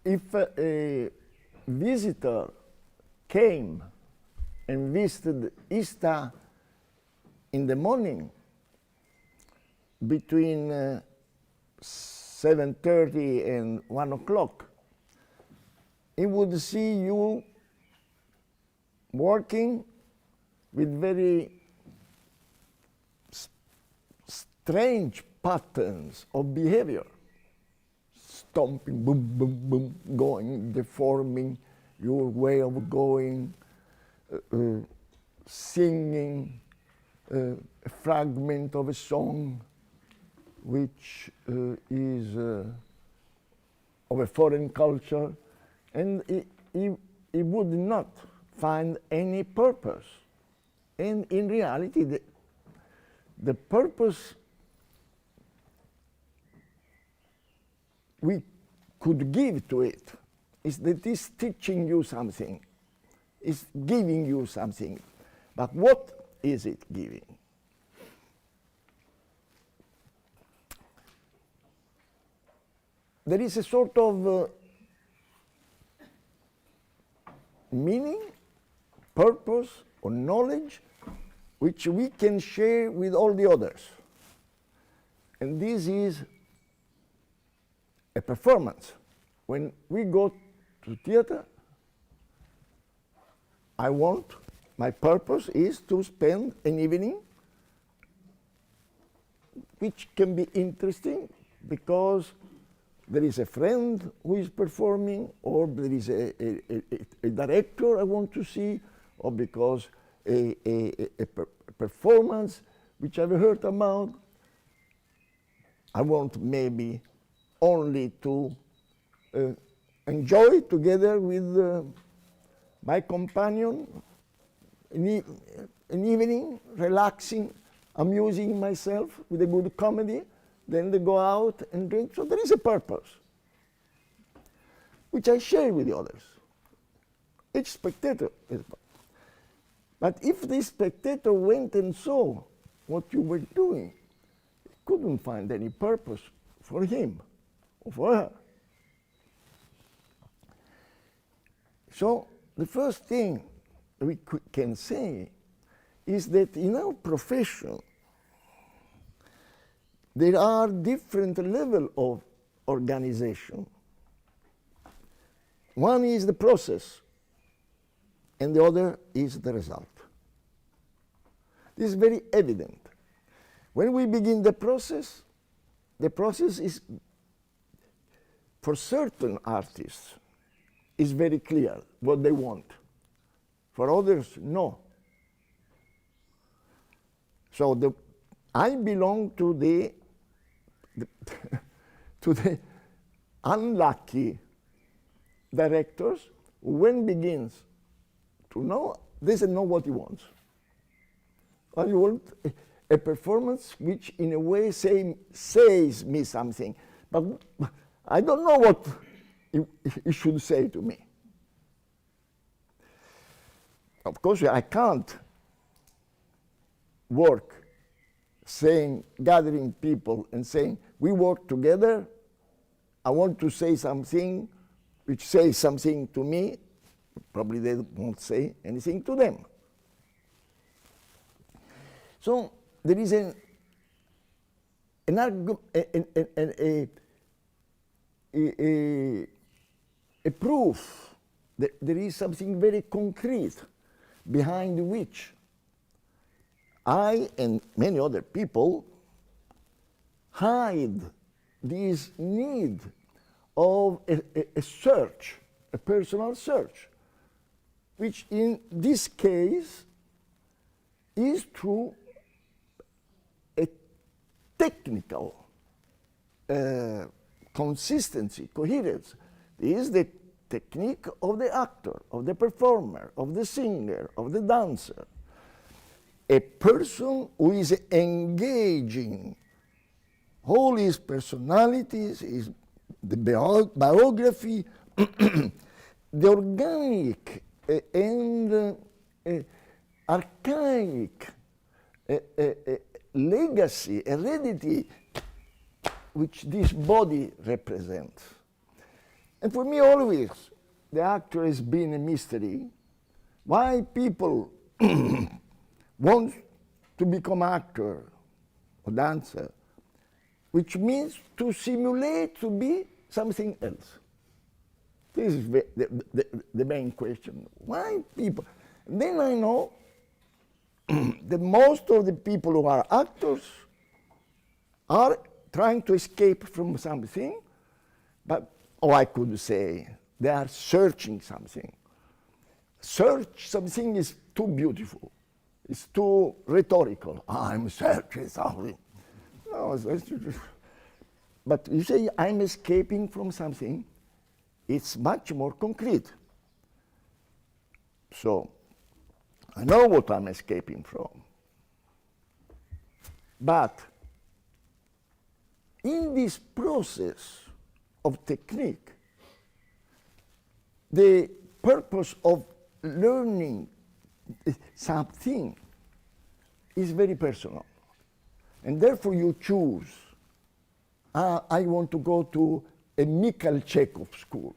if a visitor came and visited Ista in the morning between 7:30 and 1 o'clock, he would see you working with very strange patterns of behavior. Stomping, boom, boom, boom, going, deforming your way of going, singing a fragment of a song which is of a foreign culture, and he would not find any purpose. And in reality, the purpose we could give to it is that it's teaching you something, it's giving you something. But what is it giving? There is a sort of meaning, purpose, or knowledge which we can share with all the others. And this is a performance. When we go to theater, my purpose is to spend an evening which can be interesting because there is a friend who is performing, or there is a director I want to see, or because a performance which I've heard about. I want maybe only to enjoy together with my companion an evening, relaxing, amusing myself with a good comedy. Then they go out and drink. So there is a purpose, which I share with the others. Each spectator is. But if the spectator went and saw what you were doing, he couldn't find any purpose for him or for her. So the first thing we can say is that in our profession, there are different levels of organization. One is the process, and the other is the result. This is very evident. When we begin the process is, for certain artists, is very clear what they want. For others, no. So I belong to the to the unlucky directors who, when begins to know, doesn't know what he wants. Well, you want a performance which in a way says me something, but I don't know what he should say to me. Of course, I can't work gathering people and saying, we work together, I want to say something which says something to me. Probably they won't say anything to them. So there is a proof that there is something very concrete behind which I and many other people hide this need of a search, a personal search, which in this case is through a technical consistency, coherence. This is the technique of the actor, of the performer, of the singer, of the dancer. A person who is engaging all his personalities, the biography, the organic and archaic legacy, heredity, which this body represents. And for me, always, the actor has been a mystery. Why people want to become actor or dancer, which means to simulate to be something else. This is the main question. Why people? And then I know that most of the people who are actors are trying to escape from something, but, or I could say, they are searching something. Search something is too beautiful. It's too rhetorical. I'm searching something. No, but you say I'm escaping from something, it's much more concrete. So I know what I'm escaping from. But in this process of technique, the purpose of learning something is very personal. And therefore you choose, I want to go to a Mikhail Chekhov school,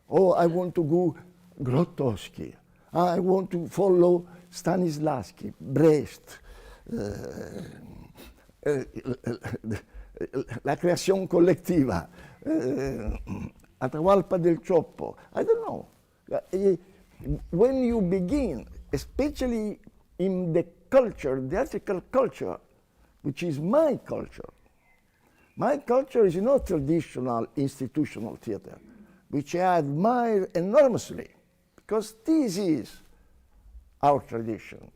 or I want to go Grotowski, I want to follow Stanislavski, Brecht, la creación colectiva, Atahualpa del Chopo, I don't know. When you begin, especially in the culture, the theatrical culture, which is my culture is not traditional institutional theater, which I admire enormously, because this is our tradition.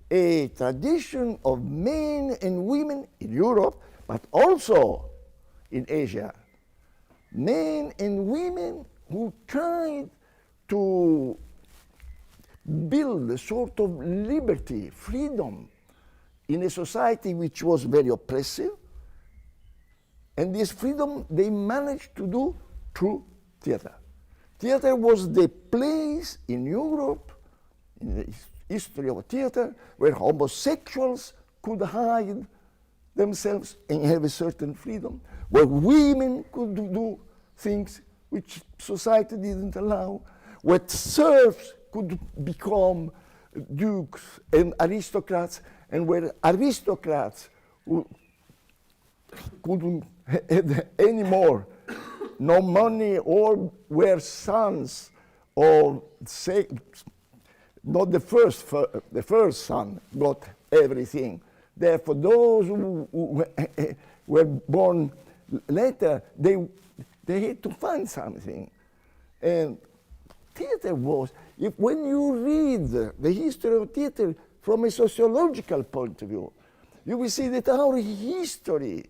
A tradition of men and women in Europe, but also in Asia. Men and women who tried to build a sort of liberty, freedom, in a society which was very oppressive. And this freedom they managed to do through theater. Theater was the place in Europe, in the history of theater, where homosexuals could hide themselves and have a certain freedom, where women could do things which society didn't allow, where serfs could become dukes and aristocrats, and where aristocrats who couldn't have any more, no money, or were sons of, say, not the first son got everything. Therefore, those who were born later, they had to find something. And theater was, when you read the history of theater from a sociological point of view, you will see that our history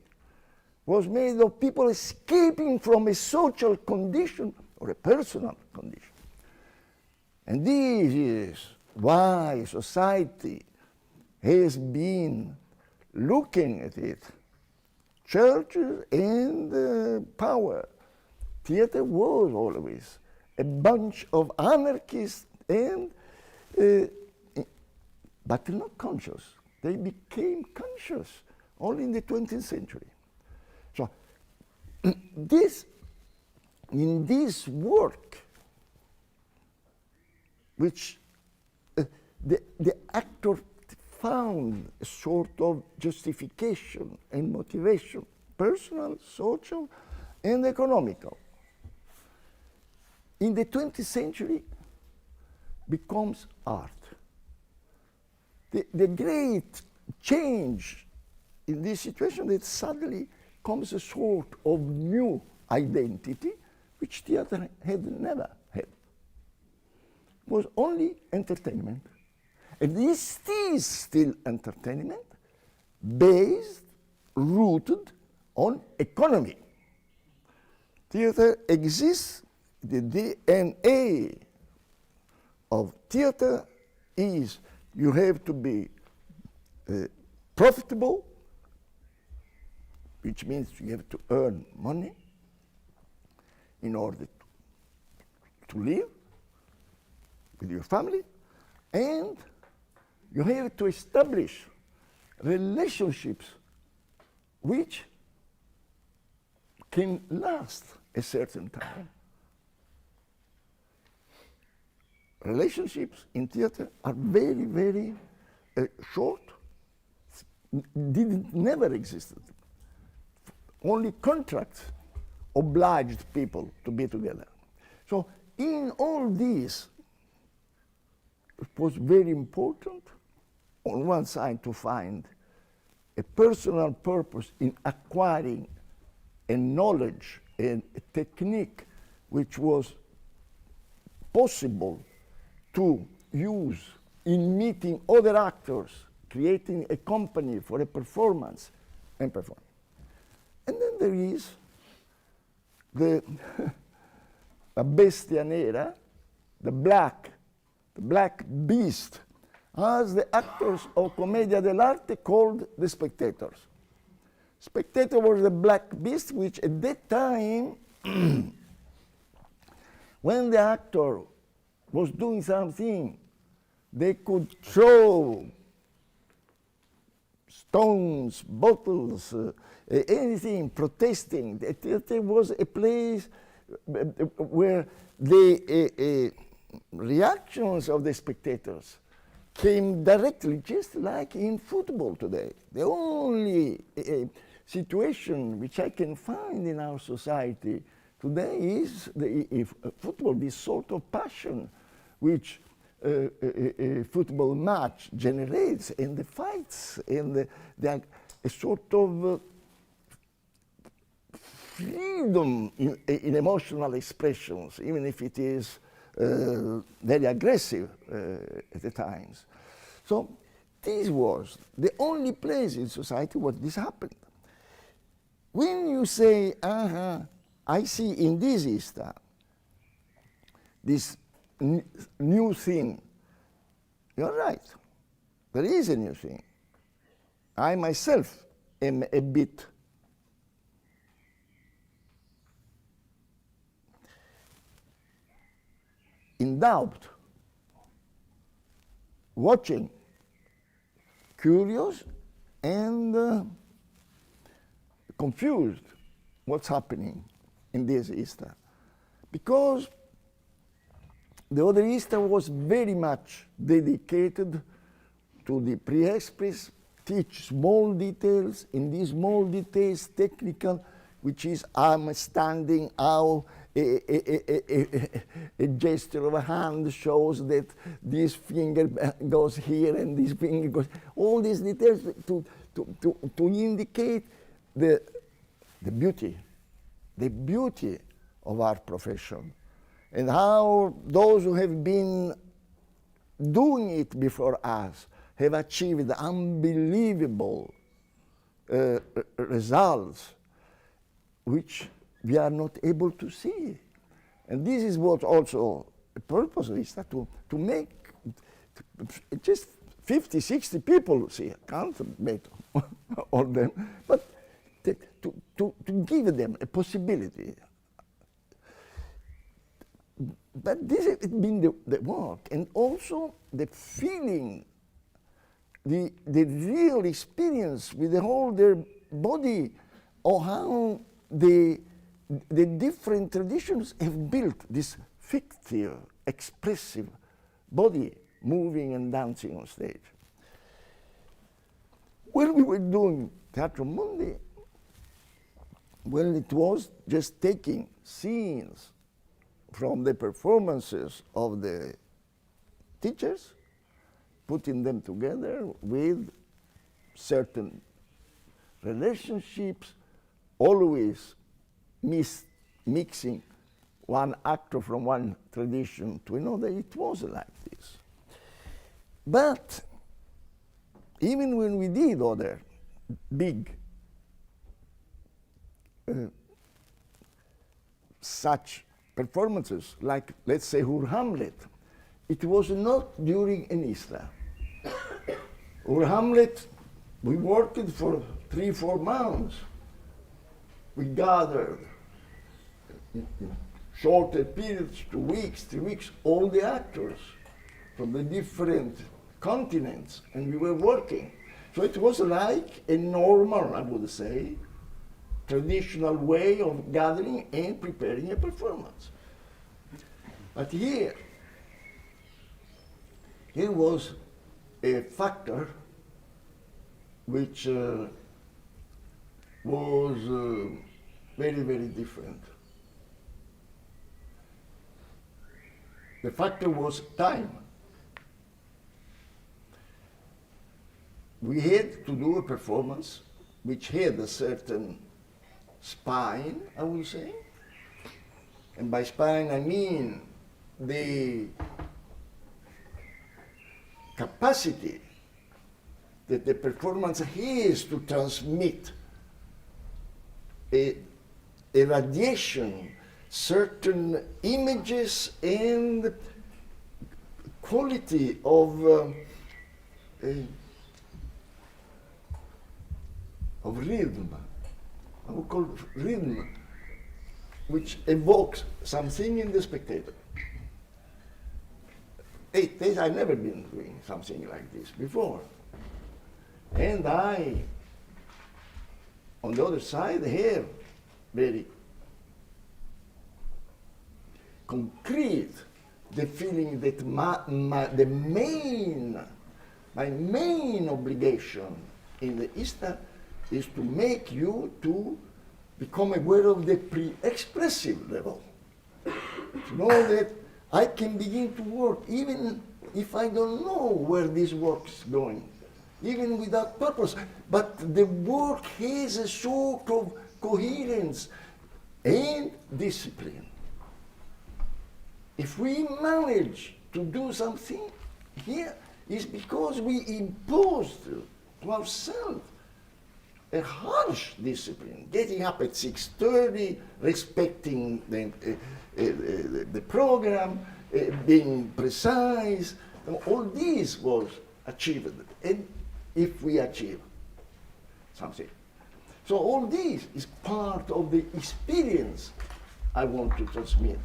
was made of people escaping from a social condition or a personal condition. And this is why society has been looking at it. Churches and power. Theater was always a bunch of anarchists, and but they're not conscious. They became conscious only in the 20th century. So in this work, which the actor found a sort of justification and motivation, personal, social, and economical. In the 20th century becomes art. The great change in this situation that suddenly comes a sort of new identity which theater had never had. It was only entertainment. And this is still entertainment based, rooted on economy. Theater exists, the DNA of theater is you have to be profitable, which means you have to earn money in order to live with your family, and you have to establish relationships which can last a certain time. Relationships in theater are very, very short, never existed. Only contracts obliged people to be together. So in all this, it was very important, on one side, to find a personal purpose in acquiring a knowledge and a technique which was possible to use in meeting other actors, creating a company for a performance, and perform. And then there is the La Bestia Nera, the black beast, as the actors of Commedia dell'arte called the spectators. Spectator was the black beast, which at that time, when the actor was doing something, they could throw stones, bottles, anything, protesting. The theater was a place where the reactions of the spectators came directly, just like in football today. The only situation which I can find in our society today is football, this sort of passion which a football match generates, and the fights, and a sort of freedom in emotional expressions, even if it is very aggressive at the times. So this was the only place in society where this happened. When you say, I see in this ISTA this new thing, you're right. There is a new thing. I myself am a bit in doubt, watching, curious, and confused what's happening in this ISTA. Because the other ISTA was very much dedicated to the pre-express, teach small details, in these small details, technical, which is I'm standing, how a gesture of a hand shows that this finger goes here and this finger goes, all these details to indicate the beauty of our profession, and how those who have been doing it before us have achieved unbelievable results which we are not able to see. And this is what also the purpose is, that to make just 50, 60 people see, I can't make all them, but to give them a possibility. But this has been the work, and also the feeling, the real experience with the whole their body, or how the different traditions have built this fictive, expressive body moving and dancing on stage. When we were doing Teatro Mundi, well, it was just taking scenes from the performances of the teachers, putting them together with certain relationships, always mixing one actor from one tradition to another. It was like this. But even when we did other big such performances, like, let's say, Hamlet, it was not during an ISTA. Hamlet, we worked for 3-4 months. We gathered in shorter periods, 2 weeks, 3 weeks, all the actors from the different continents, and we were working. So it was like a normal, I would say, traditional way of gathering and preparing a performance. But here was a factor which was very, very different. The factor was time. We had to do a performance which had a certain spine, I would say. And by spine, I mean the capacity that the performance has to transmit a radiation, certain images and quality of rhythm, I would call it rhythm, which evokes something in the spectator. I've never been doing something like this before. And I, on the other side, have very concrete the feeling that my main obligation in the Easter is to make you to become aware of the pre-expressive level. To know that I can begin to work even if I don't know where this work is going, even without purpose. But the work has a sort of coherence and discipline. If we manage to do something here, it's because we imposed to ourselves a harsh discipline, getting up at 6:30, respecting the program, being precise. All this was achieved, and if we achieve something. So all this is part of the experience I want to transmit.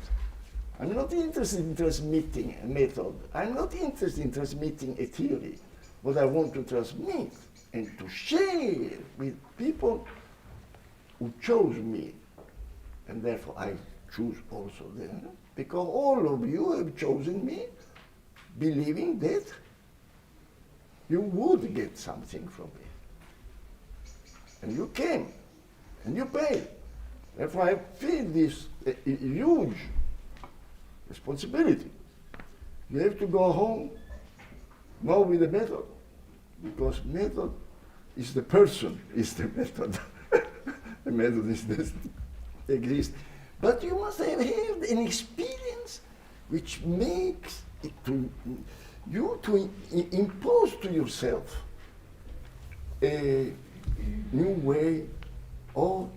I'm not interested in transmitting a method. I'm not interested in transmitting a theory. What I want to transmit and to share with people who chose me, and therefore I choose also them, because all of you have chosen me believing that you would get something from me. And you came, and you paid. Therefore I feel this huge responsibility. You have to go home, not with the method, because method is the person, is the method. The method is this, exists. But you must have had an experience which makes it to you to impose to yourself a new way of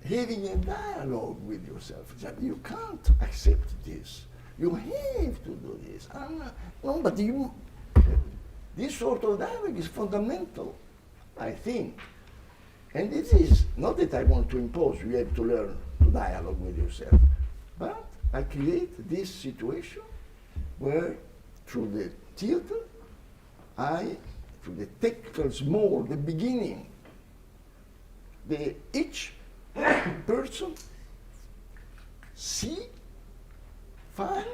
having a dialogue with yourself. That you can't accept this. You have to do this. No, but this sort of dialogue is fundamental, I think. And it is not that I want to impose, you have to learn to dialogue with yourself. But I create this situation where through the theater, through the technical small, the beginning, each person see, find,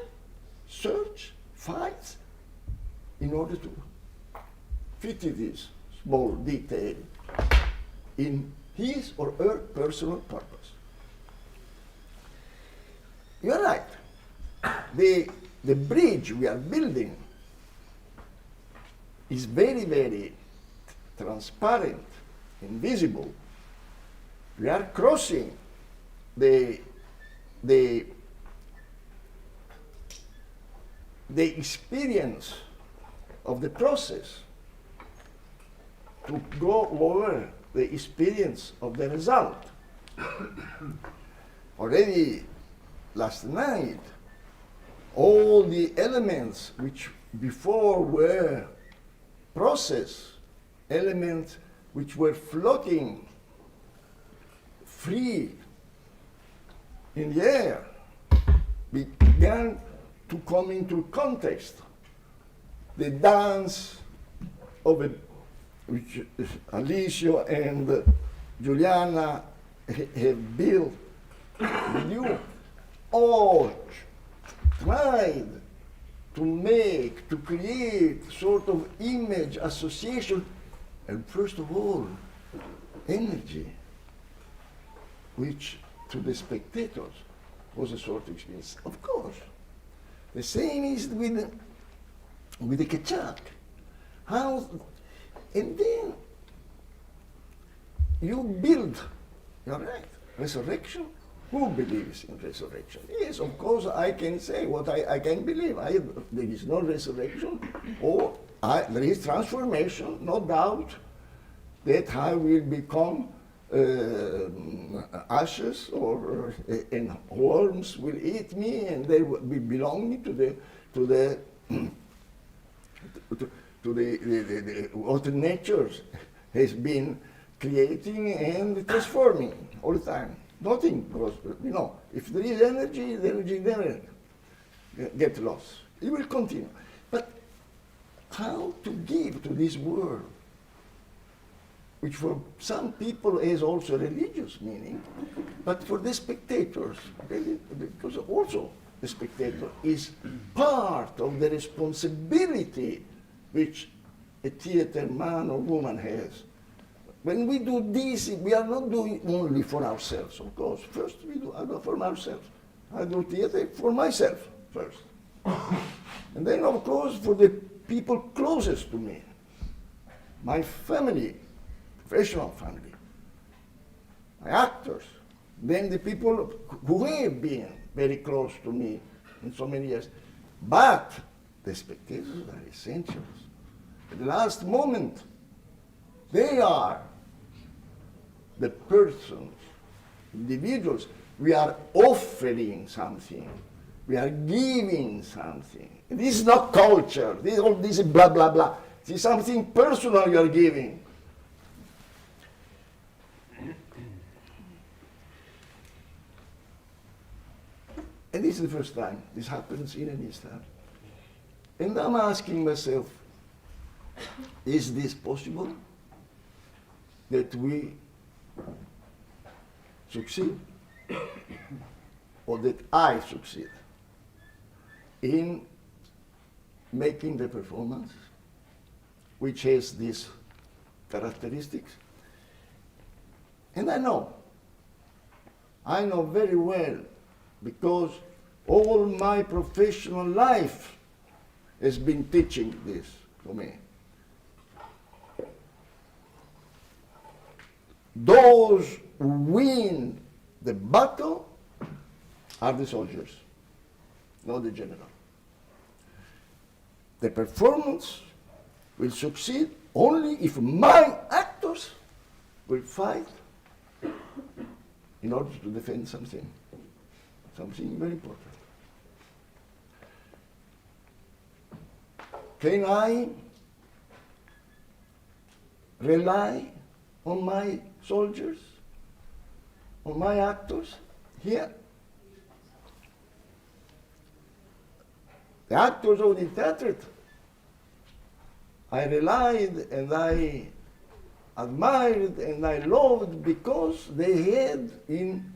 search, finds, in order to fit this small detail in his or her personal purpose. You're right. The bridge we are building is very, very transparent, invisible. We are crossing the experience of the process to go over the experience of the result. Already last night, all the elements which before were process, elements which were floating free in the air, began to come into context. The dance of which Alicia and Juliana have built with you all tried to create sort of image association, and first of all, energy, which to the spectators was a sort of experience. Of course, the same is with the Kachak. How, and then you build, you're right, resurrection. Who believes in resurrection? Yes, of course, I can say what I can believe. There is no resurrection, or there is transformation, no doubt, that I will become ashes, and worms will eat me, and they will belong to the what nature has been creating and transforming all the time. Nothing goes, if there is energy, the energy never gets lost. It will continue. But how to give to this world, which for some people has also religious meaning, but for the spectators, because also the spectator is part of the responsibility which a theater man or woman has. When we do this, we are not doing only for ourselves, of course. First, I do for ourselves. I do theater for myself first. And then, of course, for the people closest to me, my family, professional family, my actors, then the people who have been very close to me in so many years. But the spectators are essentials. At the last moment, they are the persons, individuals. We are offering something. We are giving something. This is not culture. All this is blah, blah, blah. This is something personal you are giving. And this is the first time this happens in an Easter. And I'm asking myself, is this possible? That we succeed, or that I succeed in making the performance, which has these characteristics? And I know very well, because all my professional life has been teaching this to me. Those who win the battle are the soldiers, not the general. The performance will succeed only if my actors will fight in order to defend something very important. Can I rely on my soldiers, on my actors here? The actors of the theater, I relied and I admired and I loved because they had in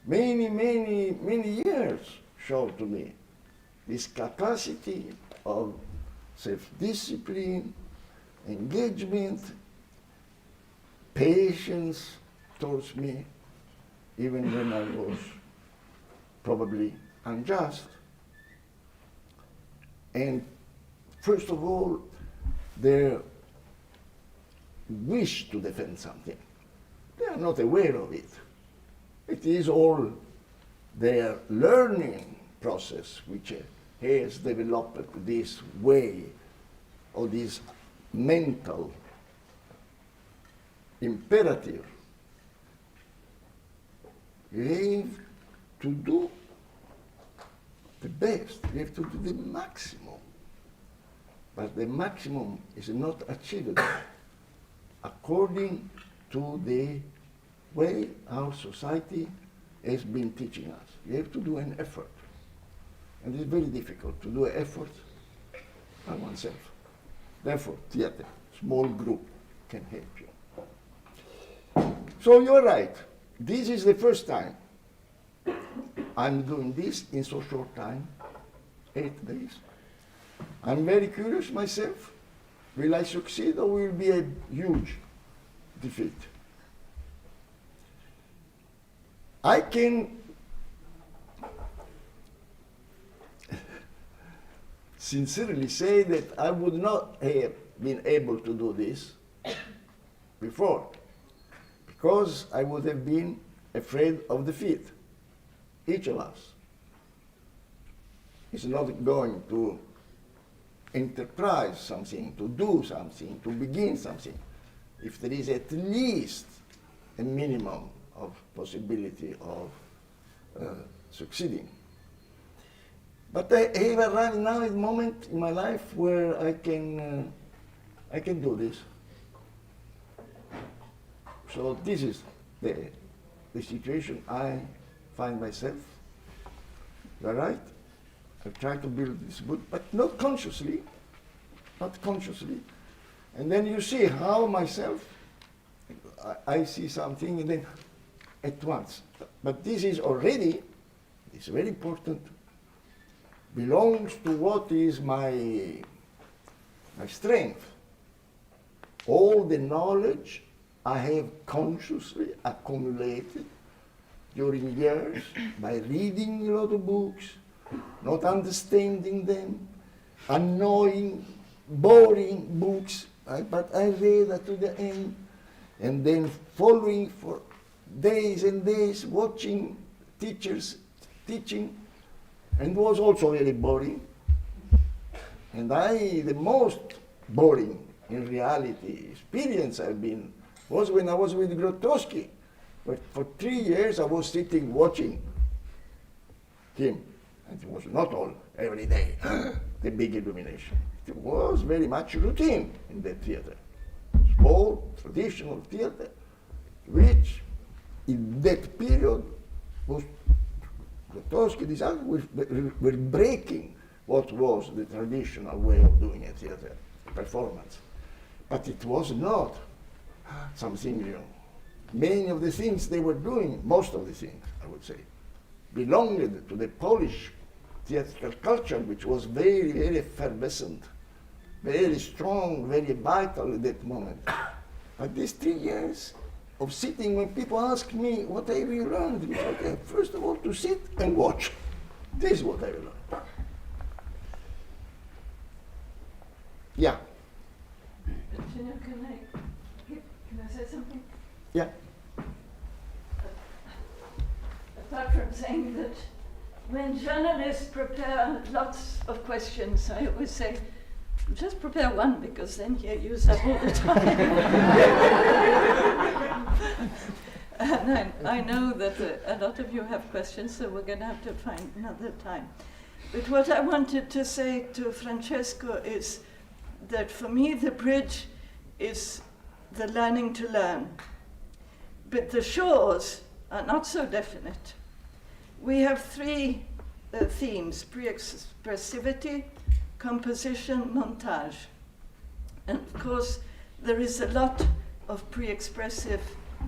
many years shown to me this capacity of self-discipline, engagement, patience towards me, even when I was probably unjust. And first of all, their wish to defend something. They are not aware of it. It is all their learning process which has developed this way, or this mental imperative. You have to do the best, you have to do the maximum. But the maximum is not achievable according to the way our society has been teaching us. You have to do an effort. And it's very difficult to do an effort by oneself. Therefore, theater, small group, can help you. So you're right. this is the first time I'm doing this in so short time, 8 days. I'm very curious myself. Will I succeed or will it be a huge defeat? I can sincerely say that I would not have been able to do this before, because I would have been afraid of defeat. Each of us is not going to enterprise something, to do something, to begin something, if there is at least a minimum of possibility of succeeding. But I have arrived now at a moment in my life where I can do this. So this is the situation I find myself. You're right. I try to build this book, but not consciously. Not consciously. And then you see how myself, I see something and then at once. But this is already, it's very important, belongs to what is my strength. All the knowledge I have consciously accumulated during years by reading a lot of books, not understanding them, annoying, boring books, but I read to the end, and then following for days and days, watching teachers teaching, and was also very boring. And the most boring, in reality, experience I've been was when I was with Grotowski. But for 3 years I was sitting watching him. And it was not all every day, the big illumination. It was very much routine in that theater. Small, traditional theater, which in that period was Grotowski, these others were breaking what was the traditional way of doing a theater performance. But it was not something new. Many of the things they were doing, most of the things, I would say, belonged to the Polish theatrical culture, which was very, very effervescent, very strong, very vital at that moment. But these 3 years of sitting, when people ask me, what have you learned? It's okay, first of all, to sit and watch. This is what I learned. Yeah. Eugenio, can I say something? Yeah. Apart from saying that when journalists prepare lots of questions, I always say, just prepare one, because then you use up all the time. And I know that a lot of you have questions, so we're going to have to find another time. But what I wanted to say to Francesco is that for me the bridge is the learning to learn. But the shores are not so definite. We have 3 themes: pre-expressivity, composition, montage. And of course, there is a lot of pre-expressive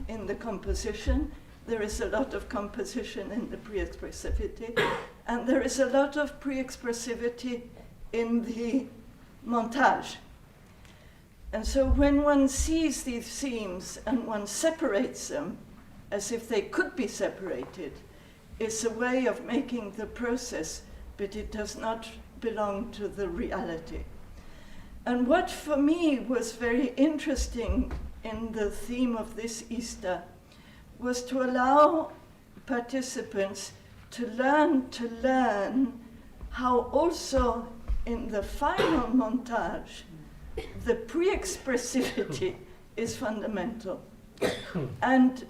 in the composition, there is a lot of composition in the pre-expressivity, and there is a lot of pre-expressivity in the montage. And so when one sees these themes and one separates them as if they could be separated, it's a way of making the process, but it does not belong to the reality. And what for me was very interesting in the theme of this Easter was to allow participants to learn how also in the final montage, the pre-expressivity is fundamental. And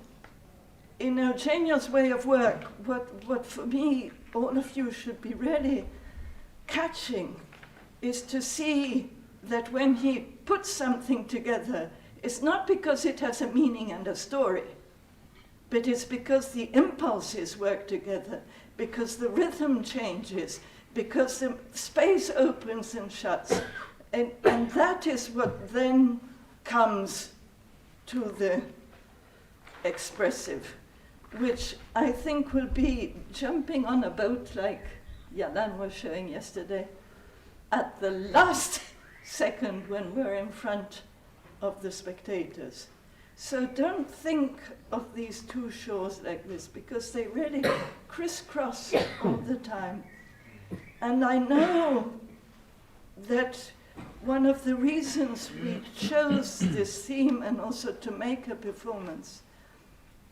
in Eugenio's way of work, what for me, all of you should be really catching is to see that when he puts something together, it's not because it has a meaning and a story, but it's because the impulses work together, because the rhythm changes, because the space opens and shuts. And that is what then comes to the expressive. which I think will be jumping on a boat like Yalan was showing yesterday at the last second when we're in front of the spectators. So don't think of these two shows like this, because they really crisscross all the time. And I know that one of the reasons we chose this theme and also to make a performance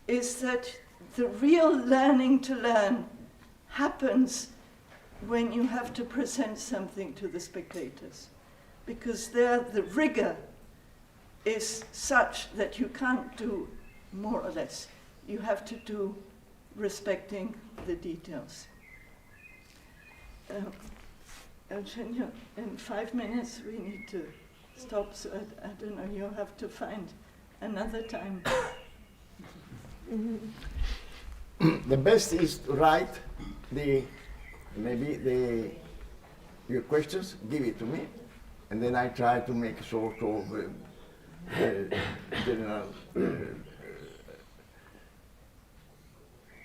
is that the real learning to learn happens when you have to present something to the spectators, because there the rigor is such that you can't do more or less. You have to do respecting the details. Eugenio, in 5 minutes we need to stop, so I don't know, you'll have to find another time. The best is to write your questions, give it to me, and then I try to make sort of general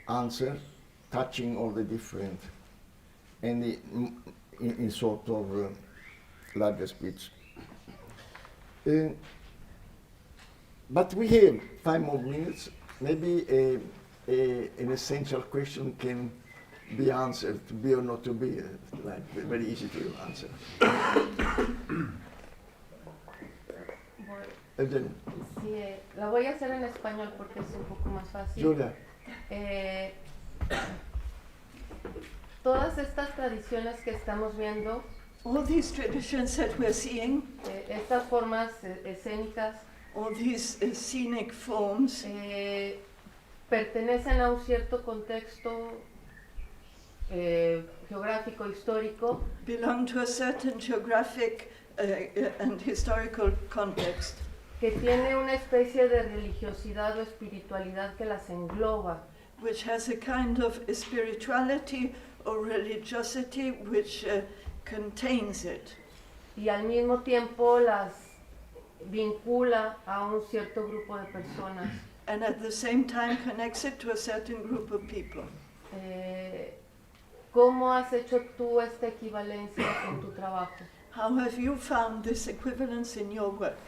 answer, touching all the different, and in sort of larger speech. But we have 5 more minutes. Maybe an essential question can be answered, to be or not to be, like very easy to answer. Sí, la voy a hacer en español porque es un poco más fácil. Julia. Todas estas tradiciones que estamos viendo, All these traditions that we're seeing, estas formas escénicas, all these scenic forms, pertenecen a un cierto contexto geográfico, histórico, belong to a certain geographic and historical context, que tiene una especie de religiosidad o espiritualidad que las engloba. which has a kind of spirituality or religiosity which contains it. Y al mismo tiempo las vincula a un cierto grupo de personas. And at the same time connects it to a certain group of people. ¿Cómo has hecho tú esta equivalencia en tu trabajo? How have you found this equivalence in your work?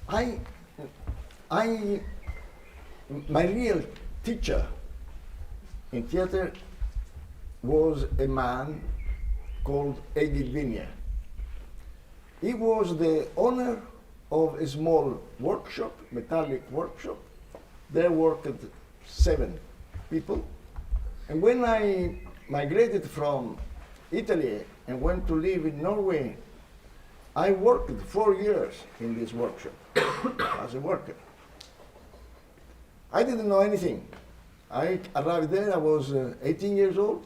My real teacher in theater was a man called Eugenio. He was the owner of a small workshop, metallic workshop. There worked 7 people. And when I migrated from Italy and went to live in Norway, I worked 4 years in this workshop as a worker. I didn't know anything. I arrived there, I was 18 years old.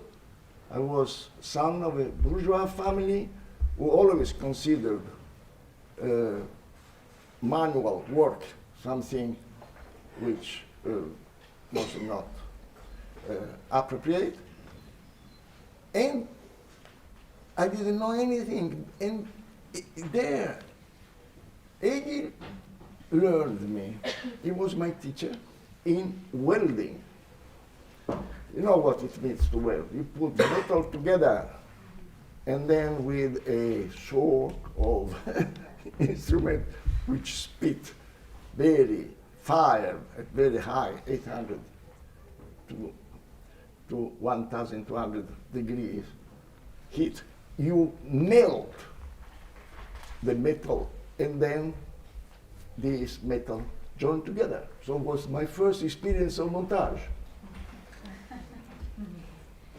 I was son of a bourgeois family who always considered manual work something which was not appropriate. And I didn't know anything. And there, Egil learned me. He was my teacher in welding. You know what it means to weld. You put metal together, and then with a sort of instrument which spit very fire at very high, 800 to 1,200 degrees heat, you melt the metal, and then this metal joined together. So it was my first experience of montage.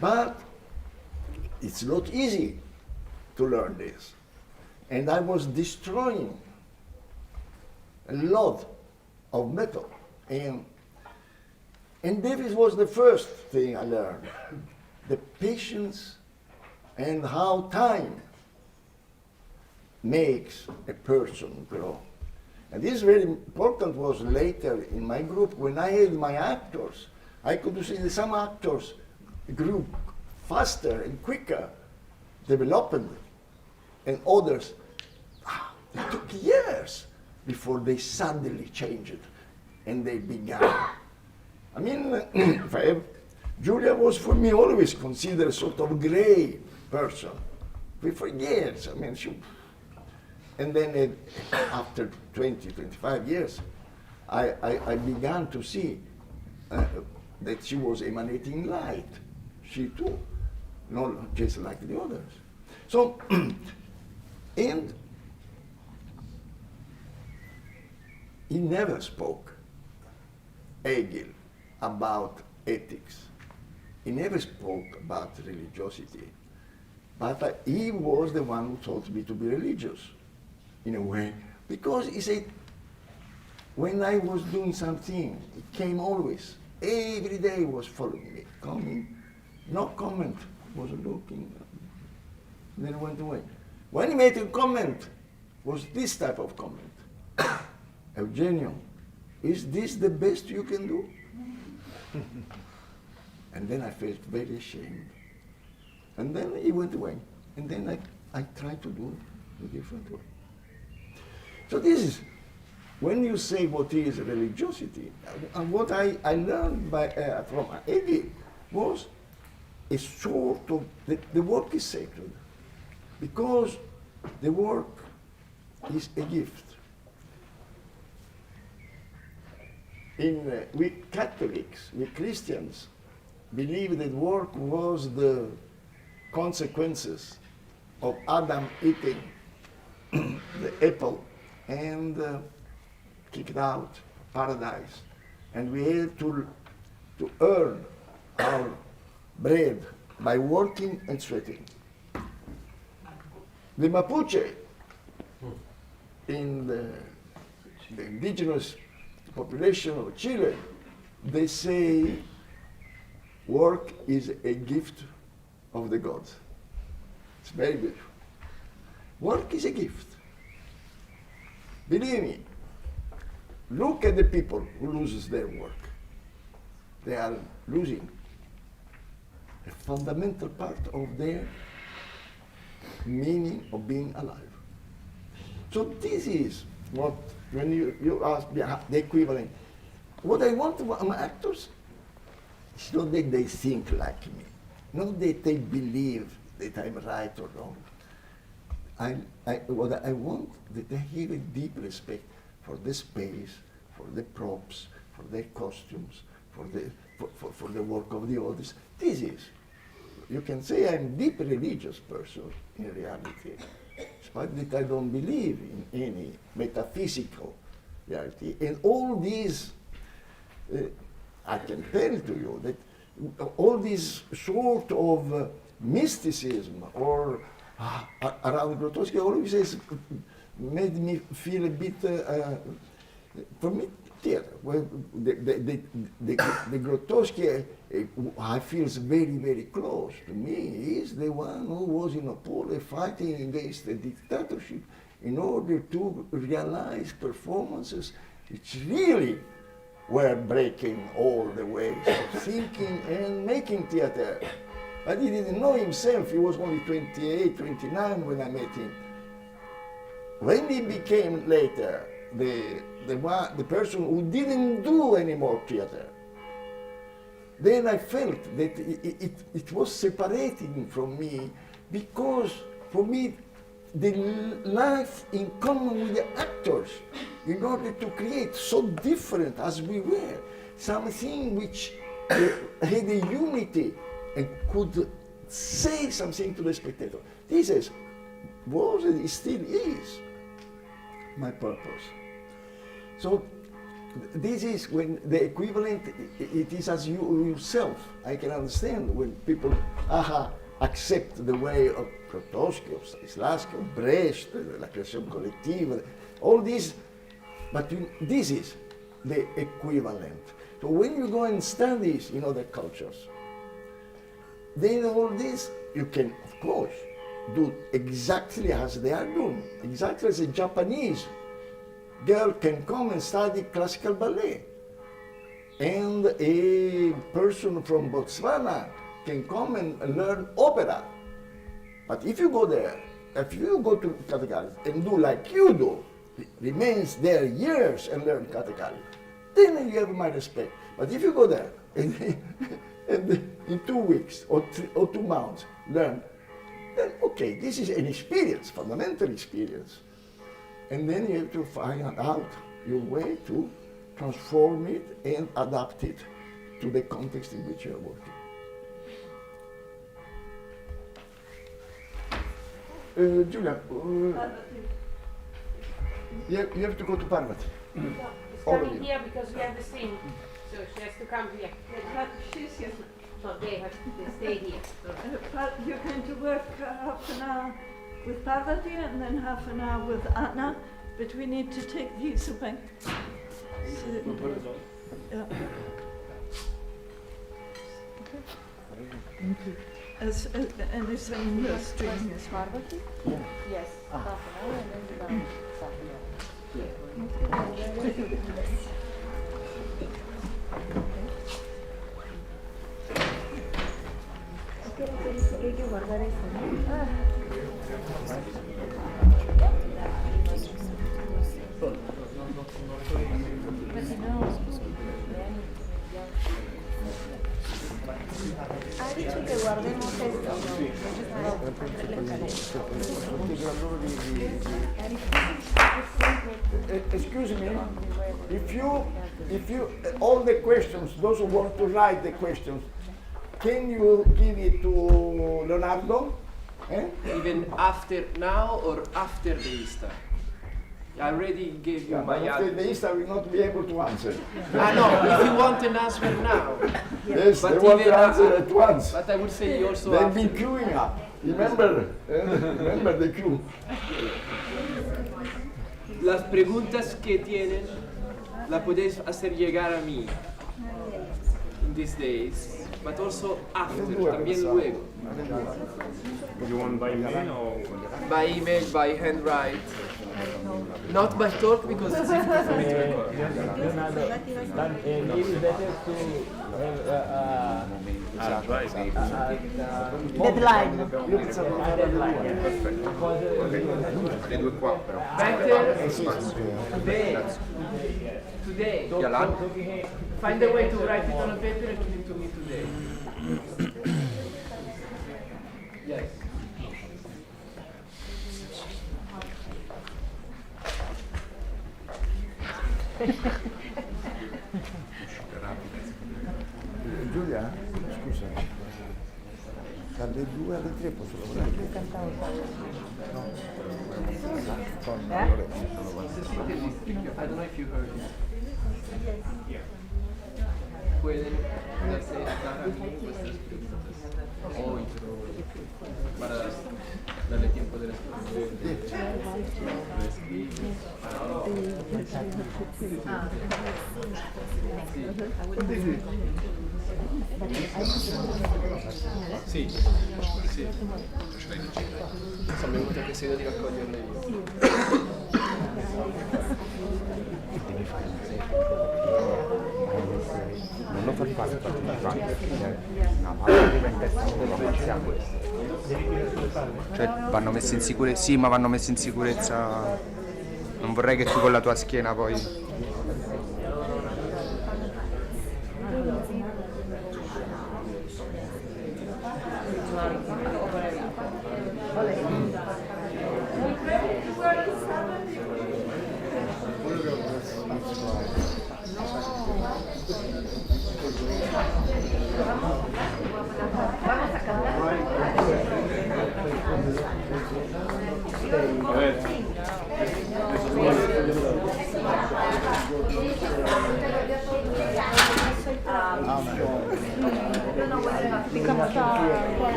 But it's not easy to learn this. And I was destroying a lot of metal. And this was the first thing I learned, the patience and how time makes a person grow. And this very important was later in my group when I had my actors. I could see that some actors grew faster and quicker, developed, and others, it took years. before they suddenly changed and they began. I mean, if I have, Julia was for me always considered a sort of gray person. For years, I mean, and then after 20, 25 years, I began to see that she was emanating light. She too, not just like the others. So, and he never spoke, Hegel, about ethics. He never spoke about religiosity. But he was the one who taught me to be religious, in a way. Because he said, when I was doing something, it came always. Every day was following me, coming, no comment, was looking, then went away. When he made a comment, was this type of comment. Eugenio, is this the best you can do? And then I felt very ashamed. And then he went away. And then I tried to do it a different way. So this is, when you say what is religiosity, and what I learned from Hegel was a sort of, the work is sacred. Because the work is a gift. We Catholics, we Christians, believe that work was the consequences of Adam eating the apple and kicked out paradise. And we had to earn our bread by working and sweating. The Mapuche, in the indigenous population of Chile, they say work is a gift of the gods. It's very beautiful. Work is a gift. Believe me, look at the people who loses their work. They are losing a fundamental part of their meaning of being alive. So this is what, when you ask the equivalent, what I want from actors is not that they think like me, not that they believe that I'm right or wrong. What I want, that they have a deep respect for the space, for the props, for their costumes, for the work of the others. This is, you can say I'm a deep religious person in reality, despite that I don't believe in any metaphysical reality. And all these, I can tell to you that all this sort of mysticism or around Grotowski always has made me feel a bit, for me, theater. Well, the Grotowski I feels very, very close to me. He is the one who was in Opole fighting against the dictatorship in order to realize performances which really were breaking all the ways of thinking and making theater. But he didn't know himself. He was only 28, 29 when I met him. When he became later the person who didn't do any more theater, then I felt that it was separating from me, because for me the life in common with the actors, in order to create so different as we were, something which had a unity and could say something to the spectator. This was and still is my purpose. So this is when the equivalent, it is as you yourself. I can understand when people accept the way of Grotowski, of Stanislavski, of Brecht, la création collective, all this, but this is the equivalent. So when you go and study in other cultures, then all this, you can, of course, do exactly as they are doing, exactly as a Japanese girl can come and study classical ballet, and a person from Botswana can come and learn opera. But if you go there, if you go to Categories and do like you do, remains there years and learn katakali, then you have my respect. But if you go there and, in 2 weeks or 2 months learn, then okay, this is an experience, fundamental experience. And then you have to find out your way to transform it and adapt it to the context in which you are working. Julia, you have to go to Parvati. It's coming here because we have the same. So she has to come here. She's here. So they have to stay here. You're going to work half an hour with Parvati and then half an hour with Anna, but we need to take these away. So, yeah. Anything you're streaming as well. Parvati? Yes, half an hour and then down half Hay que guardar eso, ¿no? Ha dicho que guardemos esto. Excuse me, if you, all the questions, those who want to write the questions, can you give it to Leonardo? Even after now or after the Easter? I already gave you my After answer. the Easter, I will not be able to answer. No, if you want an answer now. Yes, But they want even to answer at once. But I would say also They've after. been queuing up. Remember the queue. Las preguntas que tienen la podéis hacer llegar a mí in these days, but also after, también luego. You want by email or? By email, by handwrite. Not by talk because it's difficult for me to record. Maybe it's better to have Deadline. Le due qua però. Better today. Find a way to write it on a paper and give it to me today. Yes. Giulia, scusa, dalle 2 alle 3 posso lavorare? I don't know if you heard it. Pueden darse dar a mí vuestras preguntas hoy para darle tiempo de Sì, sì. Sono venuto anche se io di raccoglierle io. Non lo far fare una palla diventa sempre cioè vanno messe in sicurezza, sì, ma vanno messe in sicurezza. Non vorrei che tu con la tua schiena poi.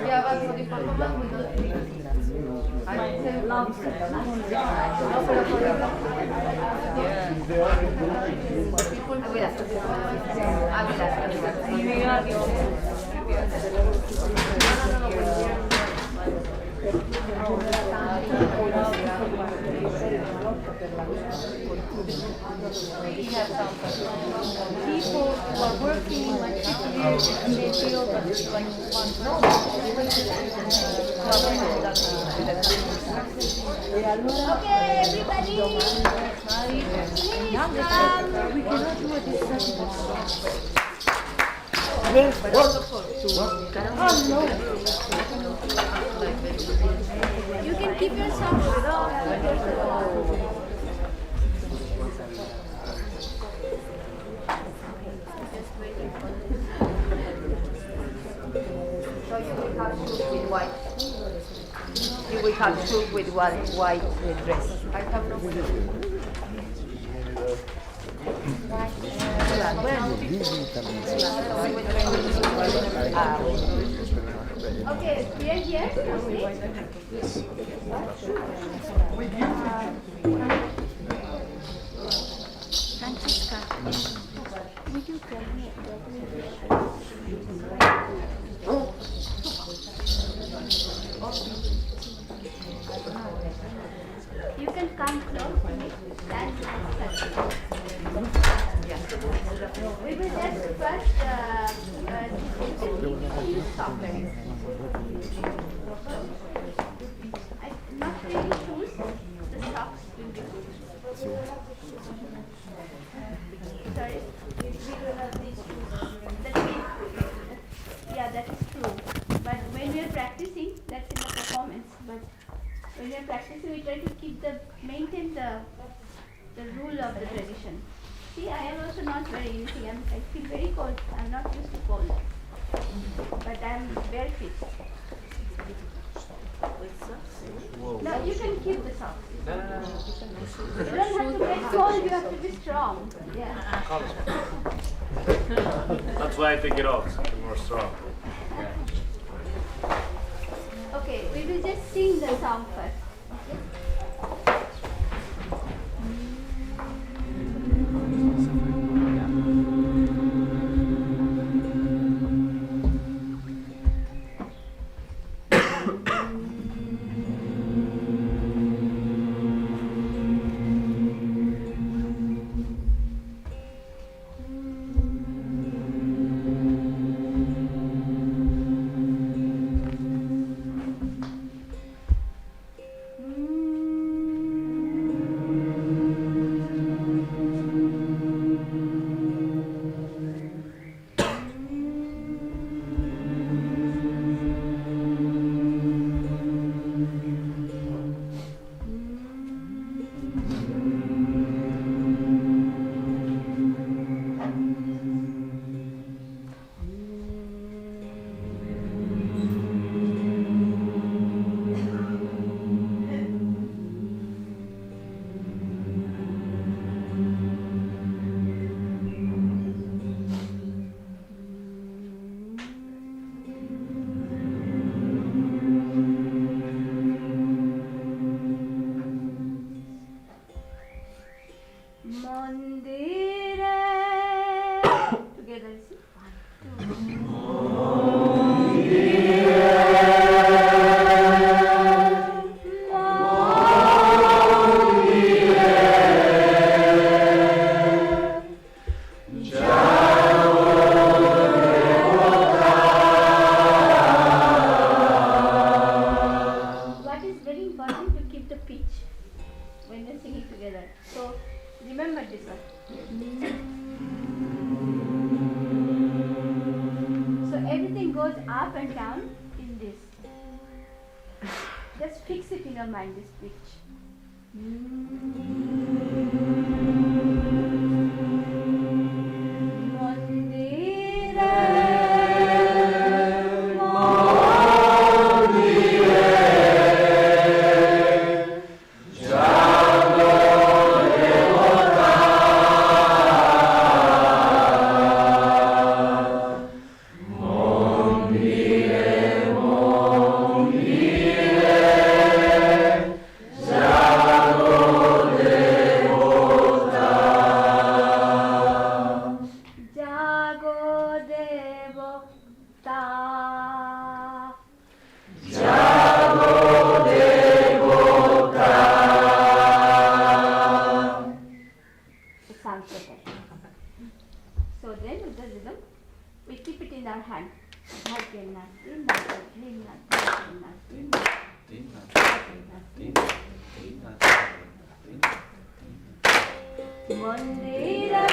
Ya va a modificar más. We have some people who are working like 50 years and they feel that it's like Okay, everybody. we cannot do a distance. You can keep yourself without. So you will have shoes with white. You will have shoes with white dress. I have no Okay, we are here. Francisca, would you tell me you can come close to me. That's we will just first software. Not really shoes, the socks will be good. Sorry, we will have these shoes. That means, yeah, that is true. But when we are practicing, that's in the performance. But when we are practicing, we try to maintain the rule of the tradition. See, I am also not very easy. I feel very cold. I'm not used to cold. But I'm bare fit. No, you can keep the socks. You don't have to get cold, you have to be strong. Yeah. That's why I take it off, so I'm more strong. Okay, we will just sing the song first. Okay? Up and down in this. Just fix it in your mind, this pitch. More Jago devota. It sounds better. So then with the rhythm, we keep it in our hand. Mandira,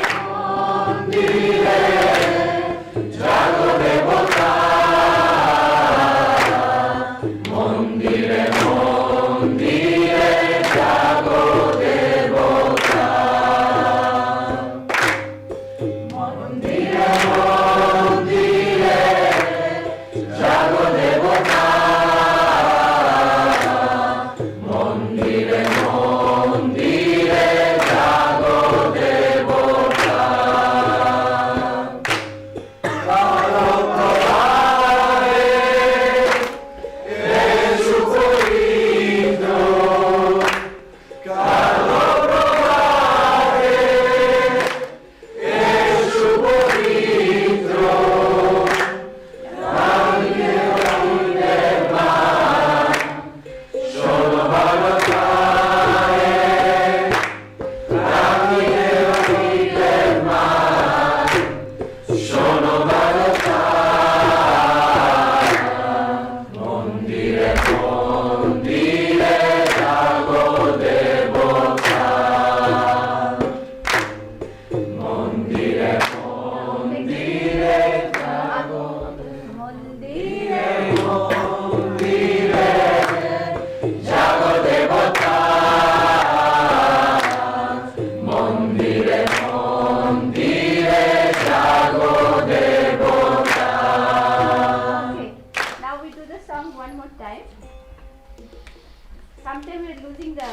sometimes we're losing the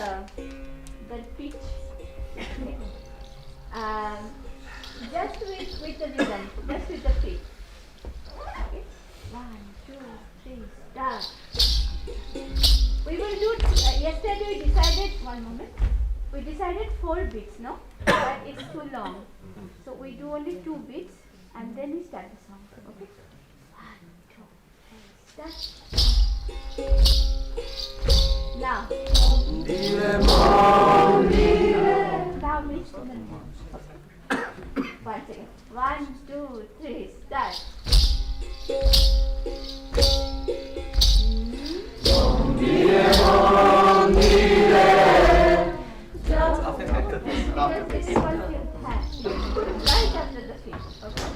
pitch. Just with the rhythm, just with the pitch. Okay. 1, 2, 3, start. We will do, yesterday we decided, one moment, we decided 4 beats, no? But it's too long. So we do only 2 beats and then we start the song, okay? 1, 2, 3, start. Now. Now mix the melody. Once again. 1, 2, 3, start. This is what you have. Right after the feet. Okay.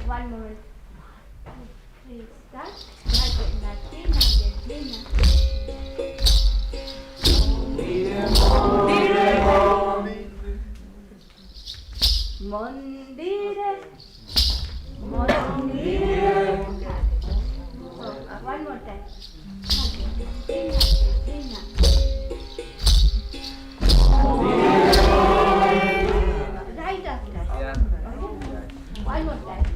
One moment. 1, 2, 3, start. Mondire, mondire. One more time. Right after. One more time.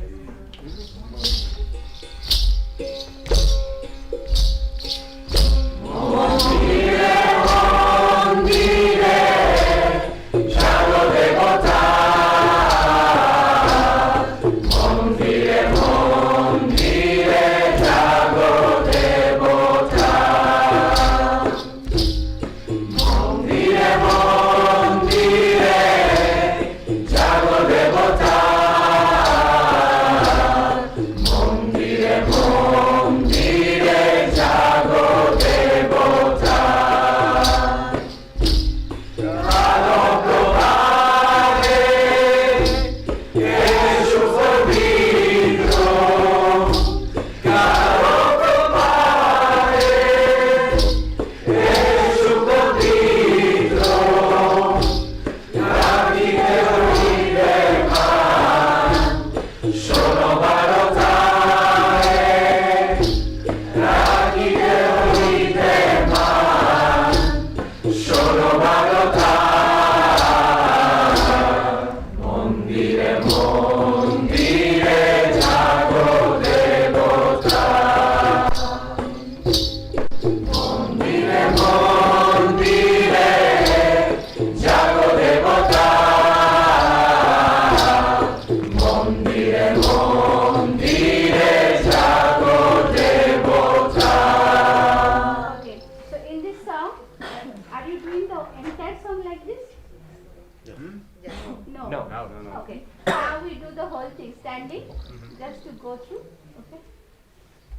Okay?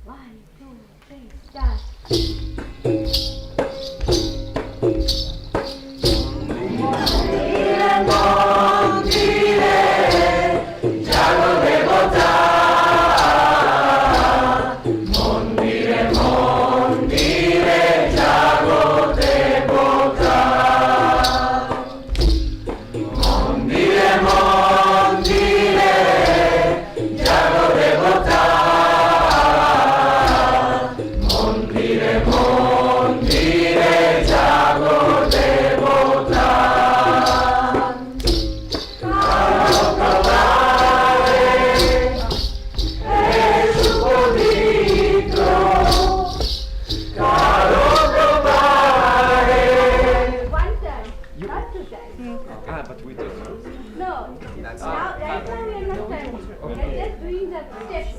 1, 2, 3, start. One time, not 2 times. Ah, but we don't know. No. Now, right now we are not turning. We are just doing the steps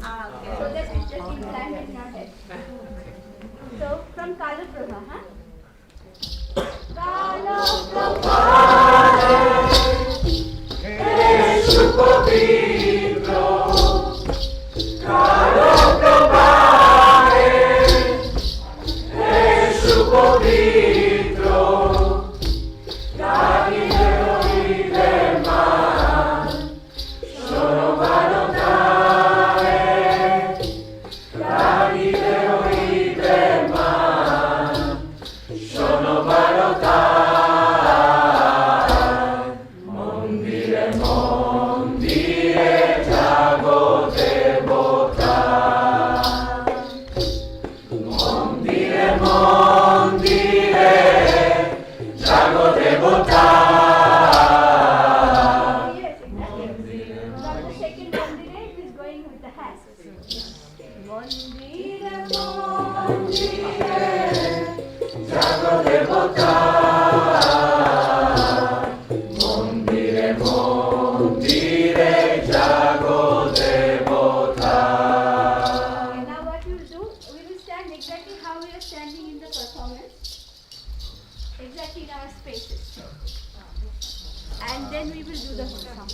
so that it's just implanted in our head. So, from Kala Prabha, huh? Kala Prabha. Yes, exactly. From the second mandire, it is going with the hands. Mandire, mandire, jago devota. Okay, now what we will do, we will stand exactly how we are standing in the performance. Exactly in our spaces. And then we will do the song.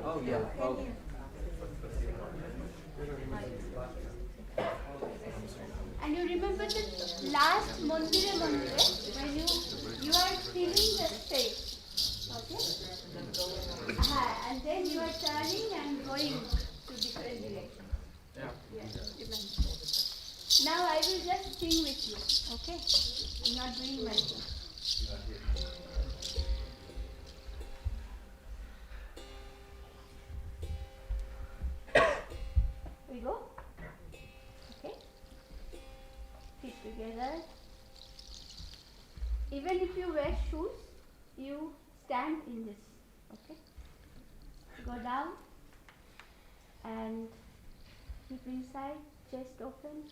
Oh, yeah. Oh. And you remember the last mandire when you are feeling the space. Okay? And then you are turning and going to different directions. Yes, remember. Now I will just sing with you. Okay? I'm not doing my thing. We go? Okay? Feet together. Even if you wear shoes, you stand in this. Okay? Go down and keep inside, chest open.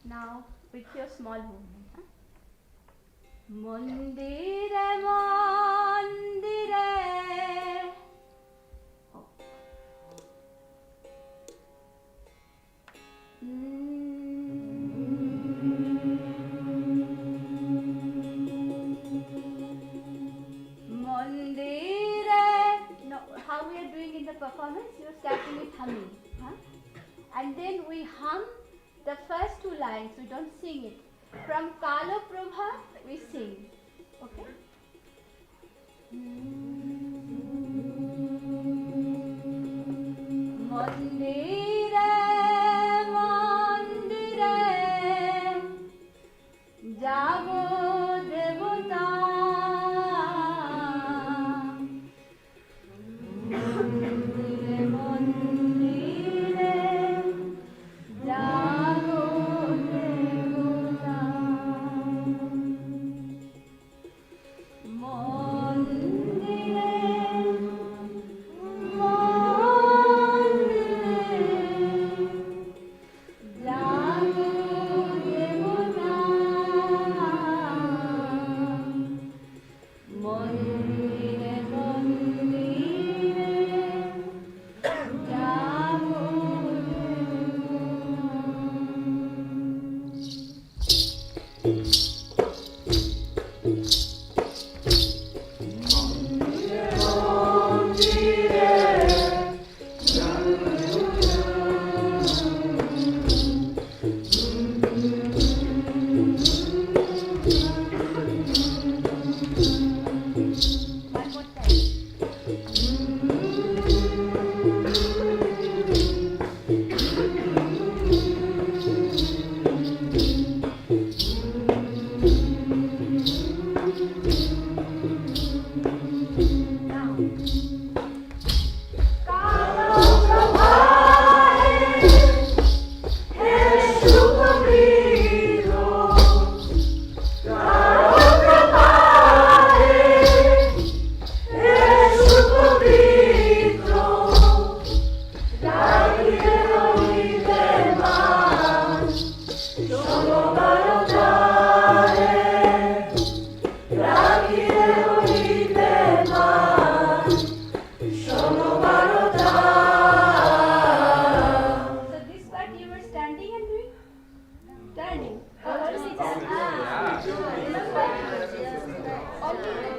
Now with your small movement. Huh? Mandire, mandire. Oh. Mandire. No, how we are doing in the performance? You are starting with humming. Huh? And then we hum the first 2 lines. We don't sing it. From Kala Prabha, we sing. Okay? Mandire, mandire, jago devota. Mandire, mandire, jago devota.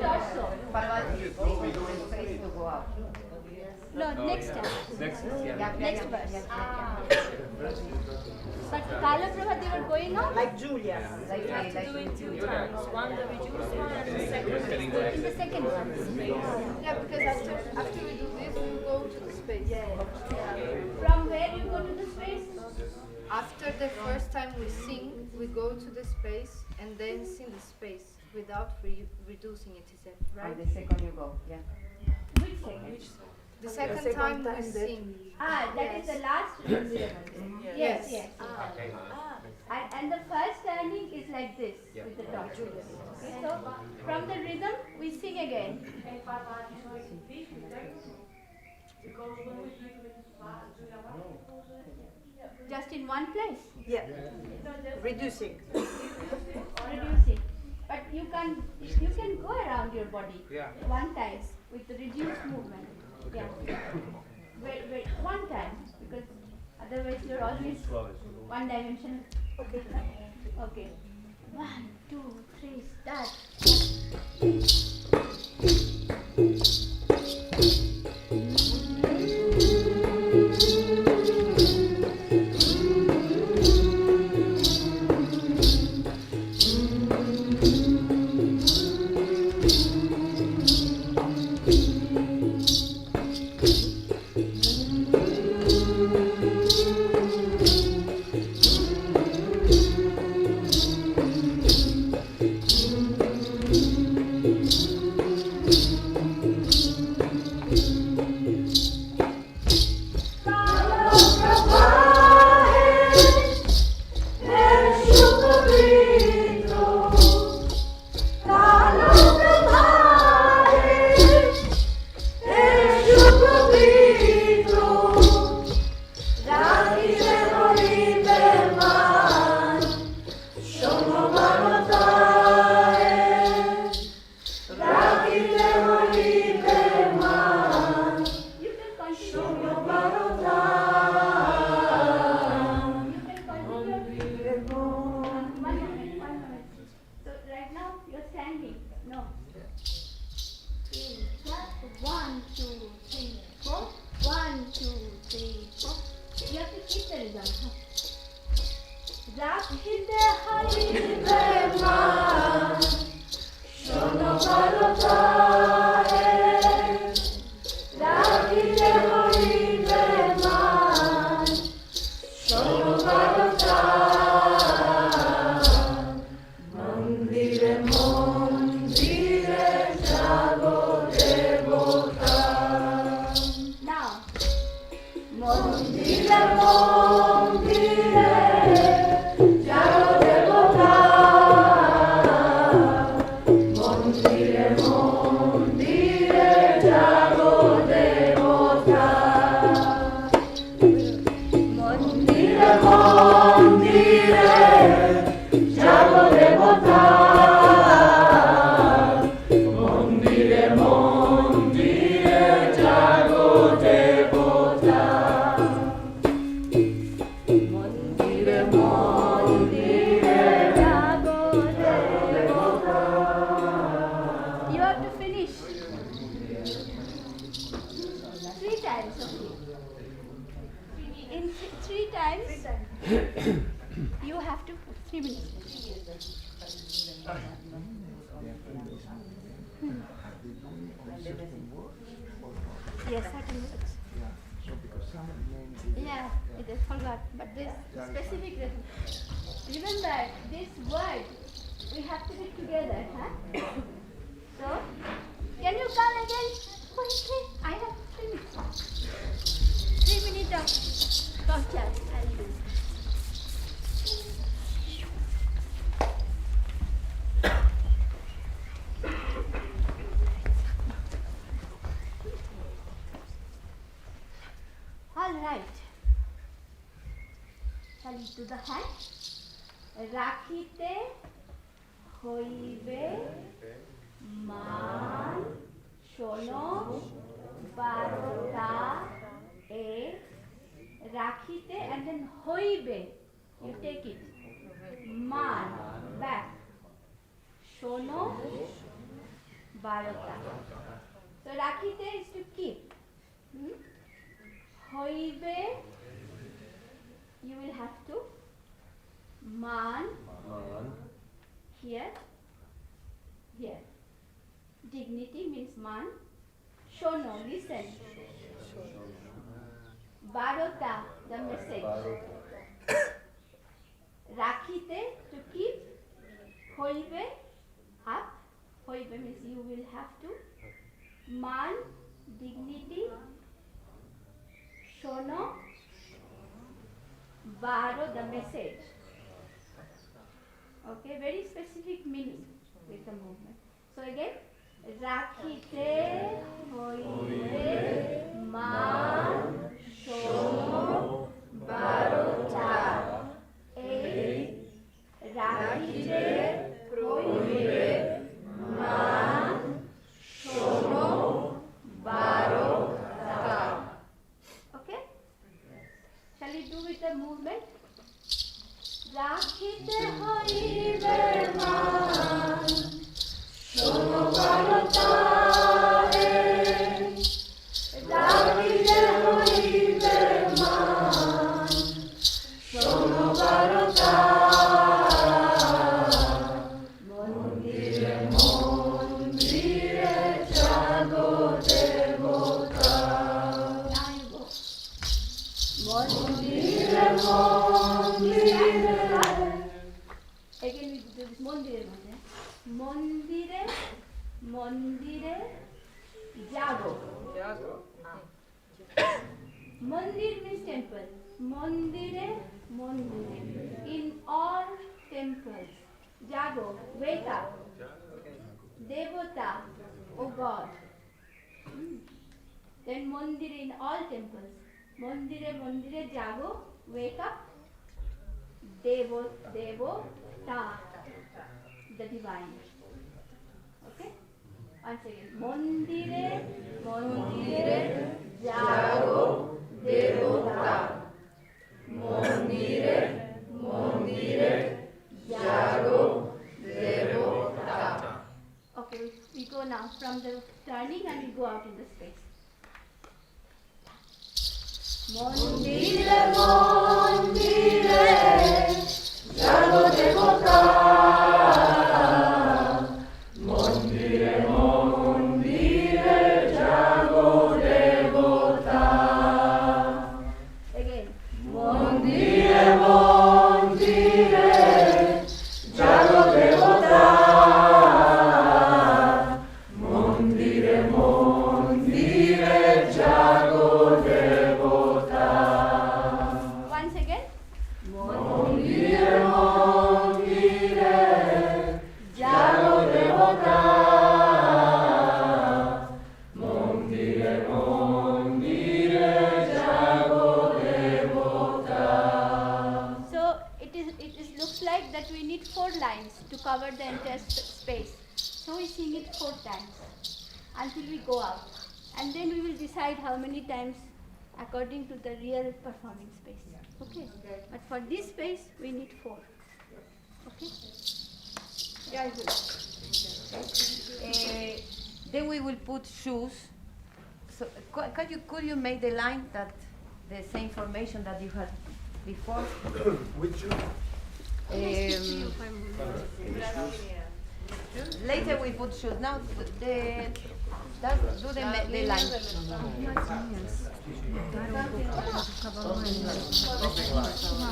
torso. Space will go out. No, next time. Next, Next verse. But Kala Prabha, they were going on Like Julia. Like Do it 2 times. One the reduced one and the second. in the second one. Yeah, because after we do this, we go to the space. From where you go to the space? After the first time we sing, we go to the space and then sing the space without reducing it, is that right? the second you go, yeah. Which second? The second time we sing. That is the last rhythm. Yes. And the first turning is like this with the dot. Okay, so from the rhythm we sing again. Just in one place. Yeah. Reducing. Reducing. But you can go around your body one time with the reduced movement. Yeah. Wait, one time, because otherwise you're always one dimensional. Okay. 1, 2, 3, start. Yes, certain words. Yeah, it is forgot. But this specific rhythm. Remember, this word we have to be together, huh? So, can you come again? Quickly, I have 3 minutes. 3 minutes of torture. I'll do. All right. Shall we do the hand? Rakhite hoibe মান শোনো বারোটা এ রাখিতে and then হইবে, you take it, মান back, শোনো Barota. So rakhite is to keep. Hoibe, you will have to. Man, here. Dignity means man. Shono, listen. Barota, the message. Rakhite, to keep. Hoibe, up. Hoibe means you will have to. Man, dignity. Shono, baro, the message. Okay, very specific meaning with the movement. So again, rakhite, hoibe, man, shono, barota. Rakhite, hoibe, man, shono, barota. Okay? Shall we do with the movement? Rakhite hoibe man, shono barota. Rakhite hoibe man, shono barota. Mondire mondire jago devota. Mondire mondire. Again we do this mondire. Mondire, mondire, jago. Mandir means temple. Mondire, mondire. In all temples. Jago, wake up. Devota, oh God. Then mondire in all temples. Mondire, mondire, jago, wake up. Devota, the divine. Okay? Once again. Mondire, mondire, jago, devota. Mondire, mondire, jago, devota. Okay, we go now from the turning and we go out in the space. Mondire, mondire, jago, devota. Mondire, mondire, jago, devota. Again. Mondire, mondire, jago, devota. Mondire, mondire, jago, devota. Once again. Mondire, mondire, jago, devota. Mondire, mondire, jago, devota. So it looks like that we need 4 lines to cover the entire space. So we sing it 4 times until we go out. And then we will decide how many times according to the real performing space. Okay? But for this space, we need 4. Okay? Yeah, Then we will put shoes. So could you make the line that the same formation that you had before? Which shoe? Later we put shoes. Now do the line.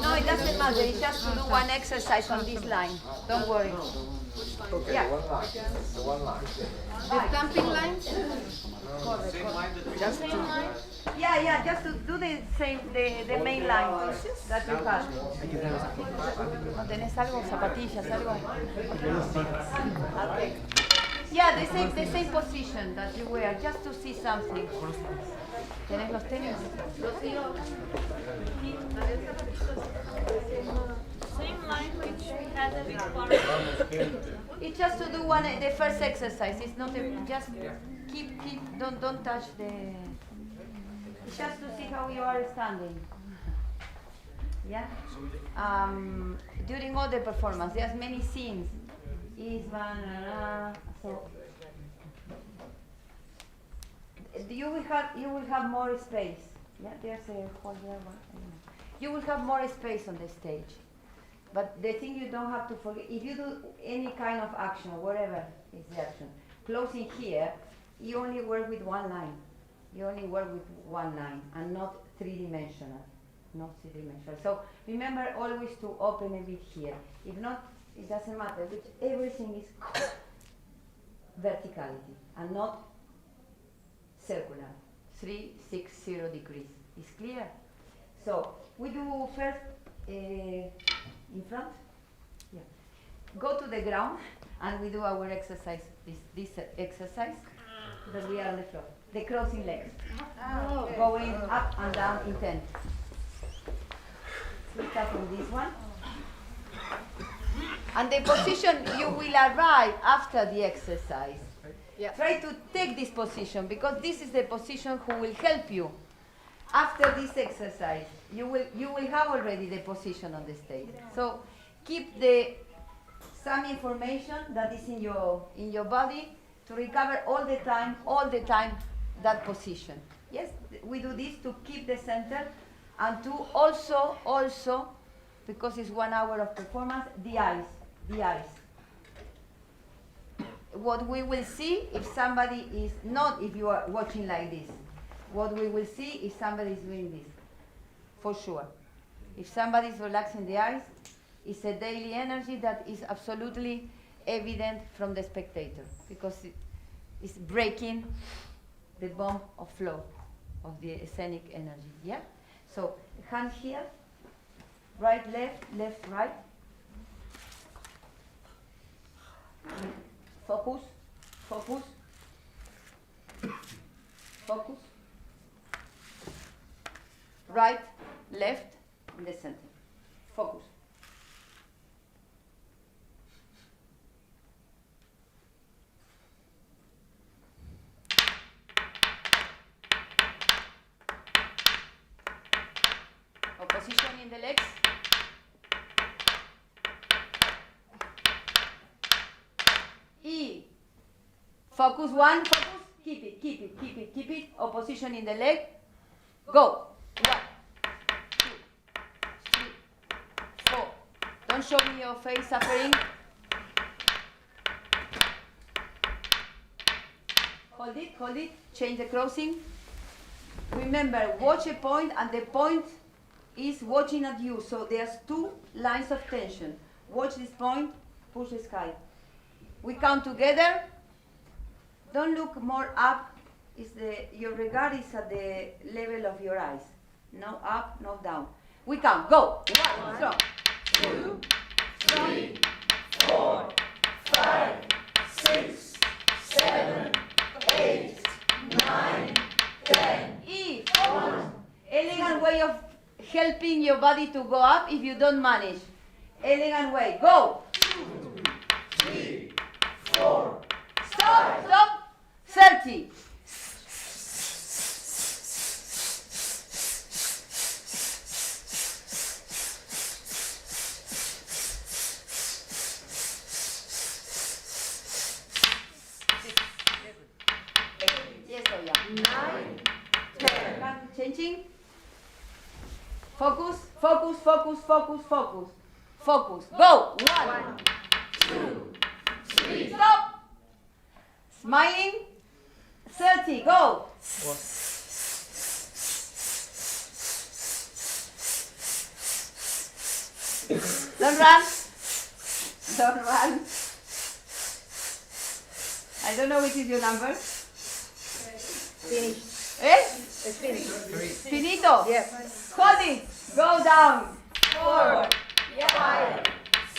No, it doesn't matter. It's just to do one exercise on this line. Don't worry. Okay, Yeah. one line. The camping lines? Just just to do the same, the main line that you have. ¿No tenés algo, zapatillas, algo? Okay. Yeah, the same position that you wear, just to see something. ¿Tenés los tenis? Same language has a big part. It's just to do the first exercise. It's not just keep don't touch the. It's just to see how you are standing. Yeah. During all the performance, there's many scenes. So you will have more space. Yeah, there's a hole there. One. I don't know. You will have more space on the stage. But the thing you don't have to forget, if you do any kind of action, whatever is the action, closing here, you only work with one line. You only work with one line and not three-dimensional. Not three-dimensional. So remember always to open a bit here. If not, it doesn't matter, which everything is verticality and not circular. 360 degrees. Is clear? So we do first in front. Yeah. Go to the ground and we do our exercise. This exercise that we are on the floor. The crossing legs. Going up and down in 10. We start from this one. And the position you will arrive after the exercise. Yeah. Try to take this position because this is the position who will help you. After this exercise, you will have already the position on the stage. So keep some information that is in your body to recover all the time that position. Yes, we do this to keep the center and to also because it's 1 hour of performance, the eyes. What we will see if somebody is not, if you are watching like this, what we will see if somebody is doing this, for sure. If somebody is relaxing the eyes, it's a daily energy that is absolutely evident from the spectator because it's breaking the bomb of flow of the scenic energy. Yeah. So hand here, right, left, left, right. Focus, focus, focus. Right, left, in the center. Focus. Opposition in the legs. E. Focus one, focus, keep it, keep it, keep it, keep it. Opposition in the leg. Go. 1, 2, 3, 4. Don't show me your face suffering. Hold it, hold it. Change the crossing. Remember, watch a point and the point is watching at you. So there's 2 lines of tension. Watch this point, push the sky. We count together. Don't look more up. Your regard is at the level of your eyes. No up, no down. We count. Go. 1, strong. 2, 3, 4, 5, 6, 7, 8, 9, 10. E. Elegant way of helping your body to go up if you don't manage. Elegant way. Go. 2, 3, 4. Stop. Stop. 30. Yes, oh yeah. 9, 10. Changing. Focus, focus, focus, focus, focus. Focus. Go. 1, 2, 3. Stop. Smiling. 30. Go. Don't run. Don't run. I don't know which is your number. Finish. Eh? It's finished. Finito. Yes. Hold it. Go down. 4, 5,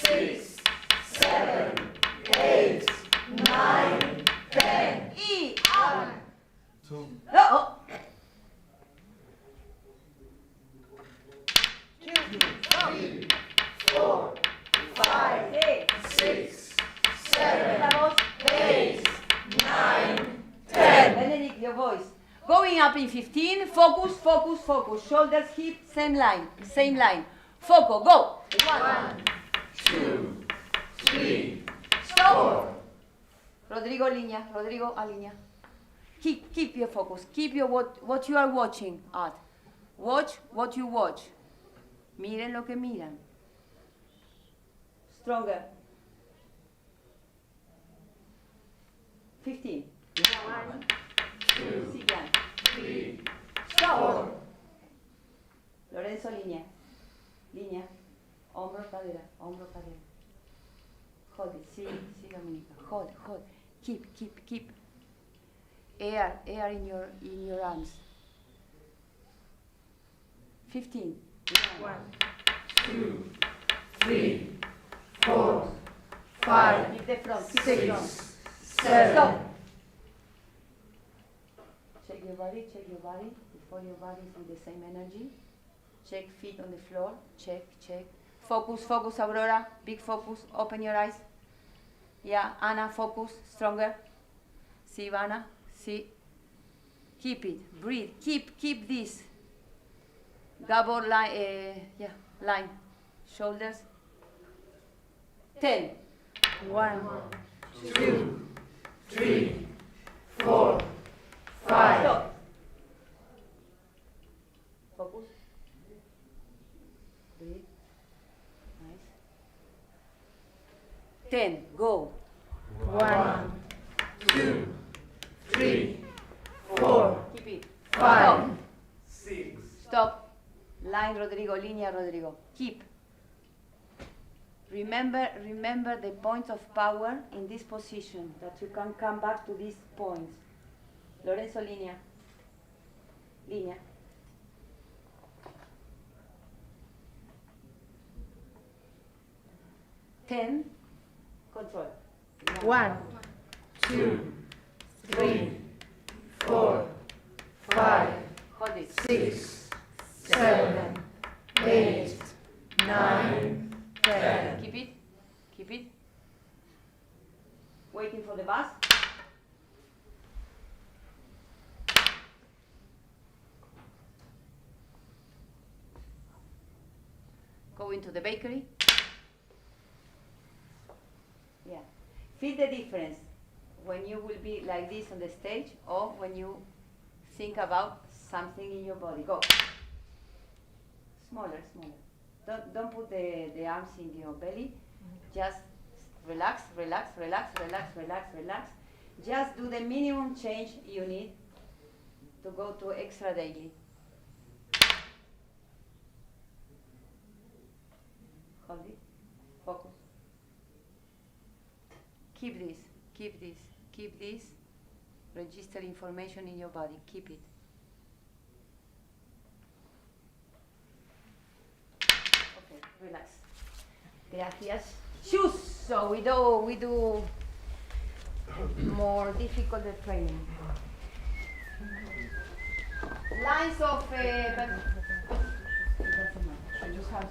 6, 7, 8, 9, 10. E. Up. 2. No. 2, 3, 4, 5, 6, 7, 8, 9, 10. Benedict, your voice. Going up in 15. Focus, focus, focus. Shoulders, hip, same line. Same line. Focus. Go. 1, 2, 3, 4. Rodrigo, línea. Rodrigo, a línea. Keep your focus. Keep your what you are watching at. Watch what you watch. Miren lo que miran. Stronger. 15. 1, 2, sigan. 3, stop. Lorenzo, línea. Línea. Hombro, cadera. Hombro, cadera. Hold it. Sí, Dominica. Hold. Keep. Air in your arms. 15. 1, 2, 3, 4, 5. Keep the front. 6, 7. Stop. Check your body. Before your body is in the same energy. Check feet on the floor. Check. Focus, Aurora. Big focus. Open your eyes. Yeah, Anna, focus. Stronger. See, Ivana. See. Keep it. Breathe. Keep this. Gabor line. Line. Shoulders. 10. 1, 2, 3, 4, 5. Stop. Focus. Breathe. Nice. 10. Go. 1, 2, 3, 4. Keep it. 5, 6. Stop. Line, Rodrigo. Línea, Rodrigo. Keep. Remember the point of power in this position, that you can come back to these points. Lorenzo, línea. Línea. Ten. Control. 1, 2, 3, 4, 5. Hold it. 6, 7, 8, 9. 10. Keep it. Waiting for the bus. Go into the bakery. Yeah. Feel the difference when you will be like this on the stage or when you think about something in your body. Go. Smaller. Don't put the arms in your belly. Just relax. Just do the minimum change you need to go to extra daily. Hold it. Focus. Keep this. Register information in your body. Keep it. Relax. Gracias. Shoes. So we do more difficult training. Lines of but it doesn't matter. You have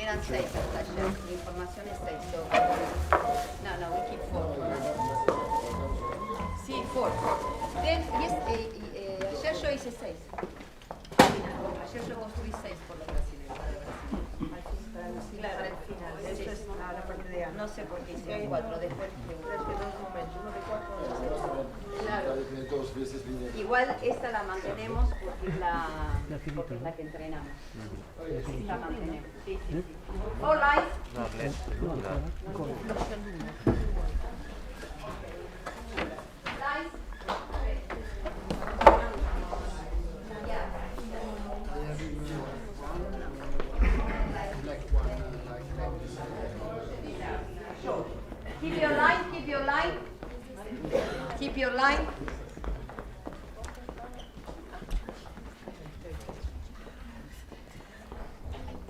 eran 6 hasta ayer. La información es 6. So no, we keep 4. Sí, 4. Then, ayer yo hice 6. Ayer yo construí 6 por los brasileños. Claro, al final. Eso es la parte de A. No sé por qué hice 4. Después claro. Igual esta la mantenemos porque es la que entrenamos. La mantenemos. Sí. All right. Keep your line. Keep your line.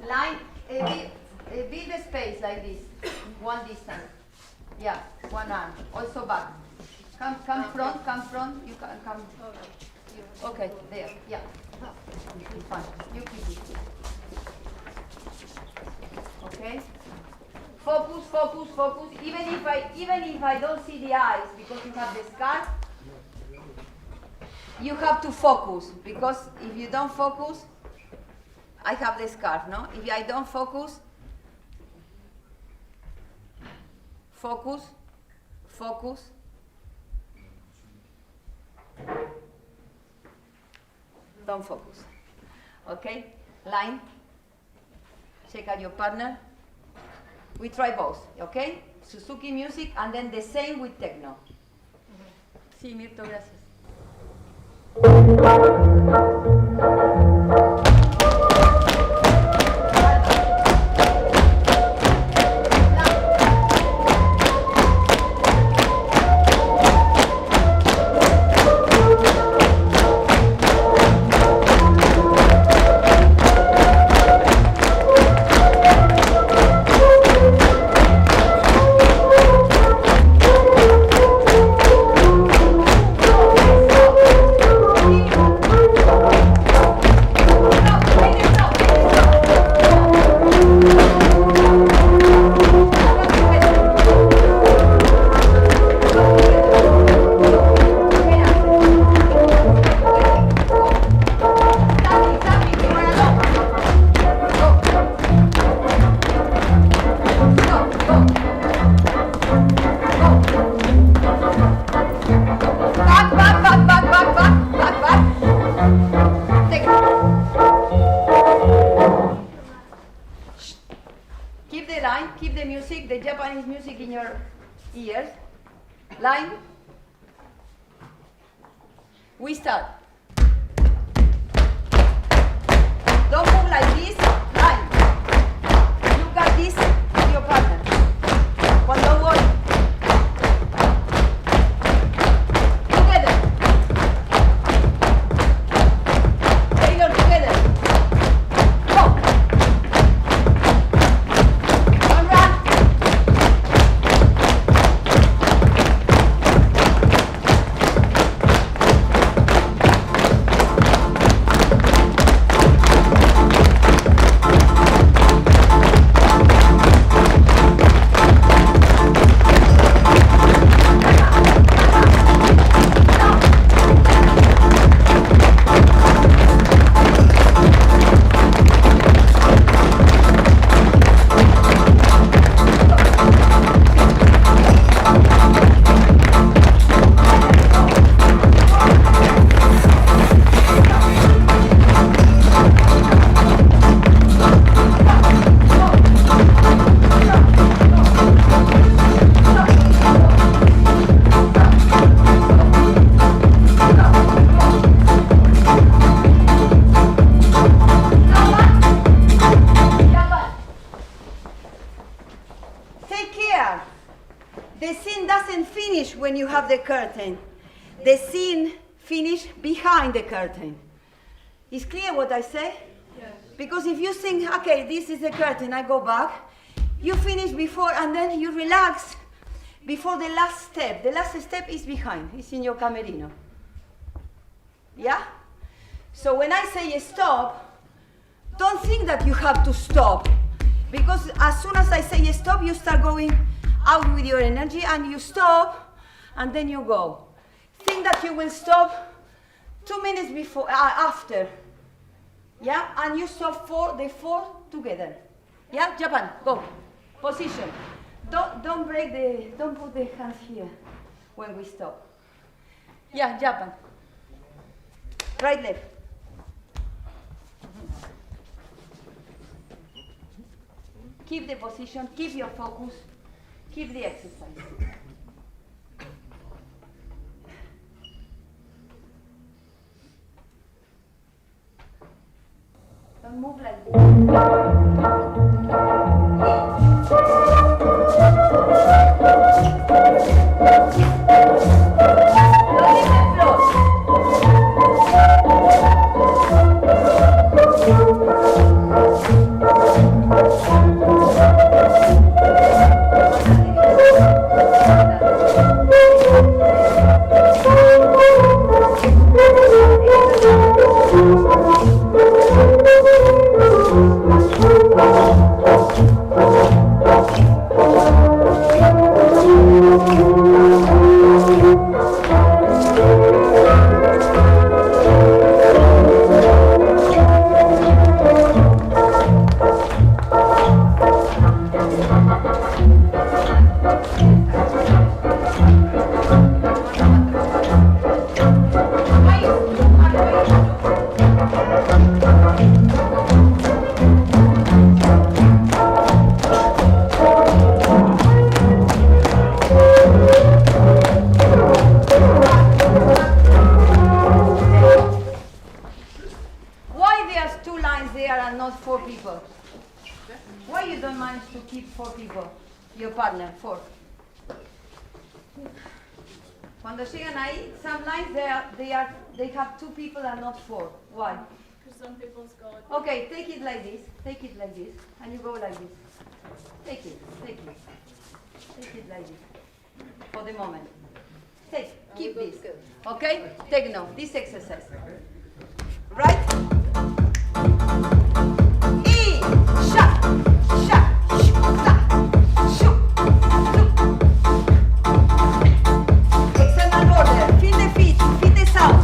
Line, build a space like this, one distance. Yeah, one arm. Also back. Come front. You can come. Okay, there. Yeah. Fine. You keep it. Focus, focus, focus. Even if I don't see the eyes because you have the scarf, you have to focus, because if you don't focus, I have the scarf, no? If I don't focus, focus, focus. Don't focus. Okay? Line. Check out your partner. We try both, okay? Suzuki music and then the same with techno. Sí, Mirto, gracias. Line. We start. Don't move like this. Line. Look at this with your partner. Cuando voy. Together. Taylor, together. Go. One run. When you have the curtain, the scene finish behind the curtain. Is clear what I say? Yes. Because if you think, okay, this is the curtain, I go back, you finish before and then you relax before the last step. The last step is behind, it's in your camerino. Yeah? So when I say stop, don't think that you have to stop, because as soon as I say stop, you start going out with your energy and you stop. And then you go. Think that you will stop 2 minutes before, after. Yeah? And you stop the four together. Yeah? Japan, go. Position. Don't put the hands here when we stop. Yeah, Japan. Right, left. Keep the position, keep your focus, keep the exercise. Don't move like this. Don't leave the floor. and not 4 people? Why you don't manage to keep 4 people? Your partner, 4. Cuando llegan ahí, some lines they have 2 people and not 4. Why? Because some people's go. Okay, take it like this, and you go like this. Take it like this, for the moment. Keep this, okay? Take note, this exercise. Right? E, sha, shu, sa, shu, su. External order, feel the feet, feel the sound.